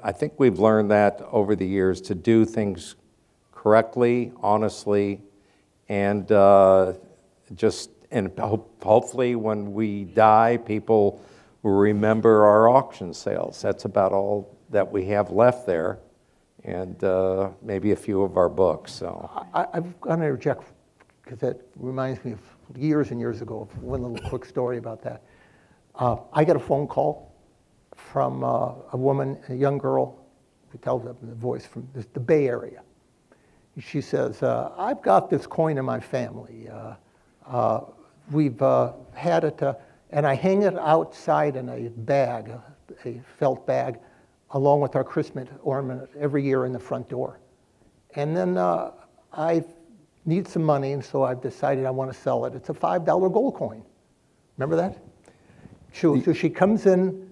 I think we've learned that over the years, to do things correctly, honestly, and hopefully when we die, people will remember our auction sales. That's about all that we have left there, and maybe a few of our books. So I've got to interject, because that reminds me of years and years ago, of one little quick story about that. I got a phone call from a woman, a young girl, who tells up in the voice from the Bay Area. She says, I've got this coin in my family. We've had it And I hang it outside in a bag, a felt bag, along with our Christmas ornament every year in the front door. And then I need some money, and so I've decided I want to sell it. It's a $5 gold coin. Remember that? So she comes in.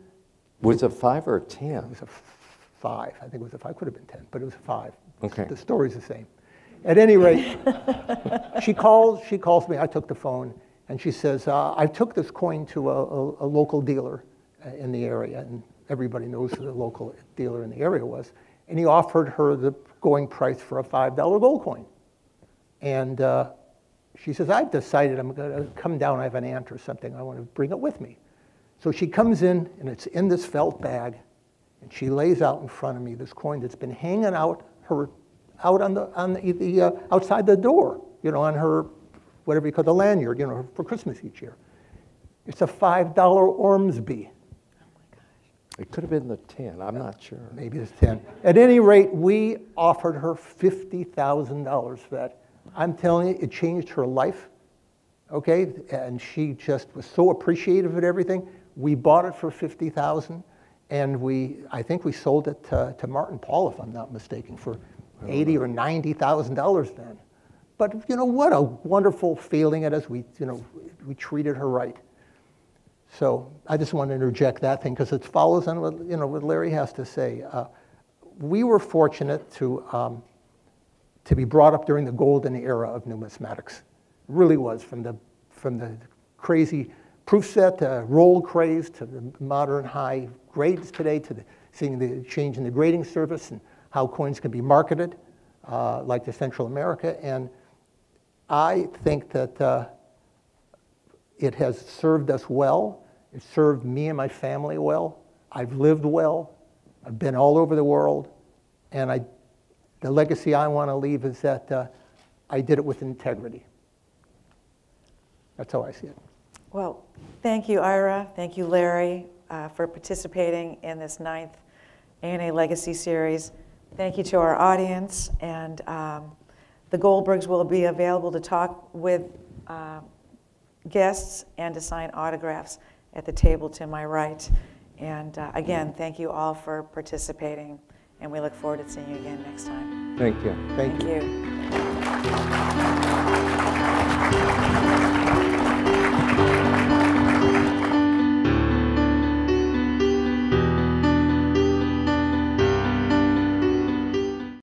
Was it 5 or 10? It was a 5. I think it was a 5. Could have been 10, but it was a 5. Okay. The story's the same. At any rate, she calls me. I took the phone, and she says, I took this coin to a local dealer in the area, and everybody knows who the local dealer in the area was. And he offered her the going price for a $5 gold coin. And she says, I've decided I'm going to come down. I have an aunt or something. I want to bring it with me. So she comes in, and it's in this felt bag, and she lays out in front of me this coin that's been hanging out on the outside the door, you know, on her, whatever you call the lanyard, you know, for Christmas each year. It's a $5 Ormsby. It could have been the 10. I'm not sure. Maybe it's 10. At any rate, we offered her $50,000 for that. I'm telling you, it changed her life, okay? And she just was so appreciative of everything. We bought it for $50,000, and I think we sold it to Martin Paul, if I'm not mistaken, for $80,000 or $90,000 then. But you know what a wonderful feeling it is. We treated her right. So I just want to interject that thing because it follows on what Larry has to say. We were fortunate to be brought up during the golden era of numismatics. It really was, from the crazy proof set, roll craze, to the modern high grades today, to seeing the change in the grading service and how coins can be marketed, like to Central America. And I think that it has served us well. It served me and my family well. I've lived well. I've been all over the world. And the legacy I want to leave is that I did it with integrity. That's how I see it. Well, thank you, Ira. Thank you, Larry, for participating in this 9th ANA Legacy Series. Thank you to our audience. And the Goldbergs will be available to talk with guests and to sign autographs at the table to my right. And again, thank you all for participating. And we look forward to seeing you again next time. Thank you. Thank you. you.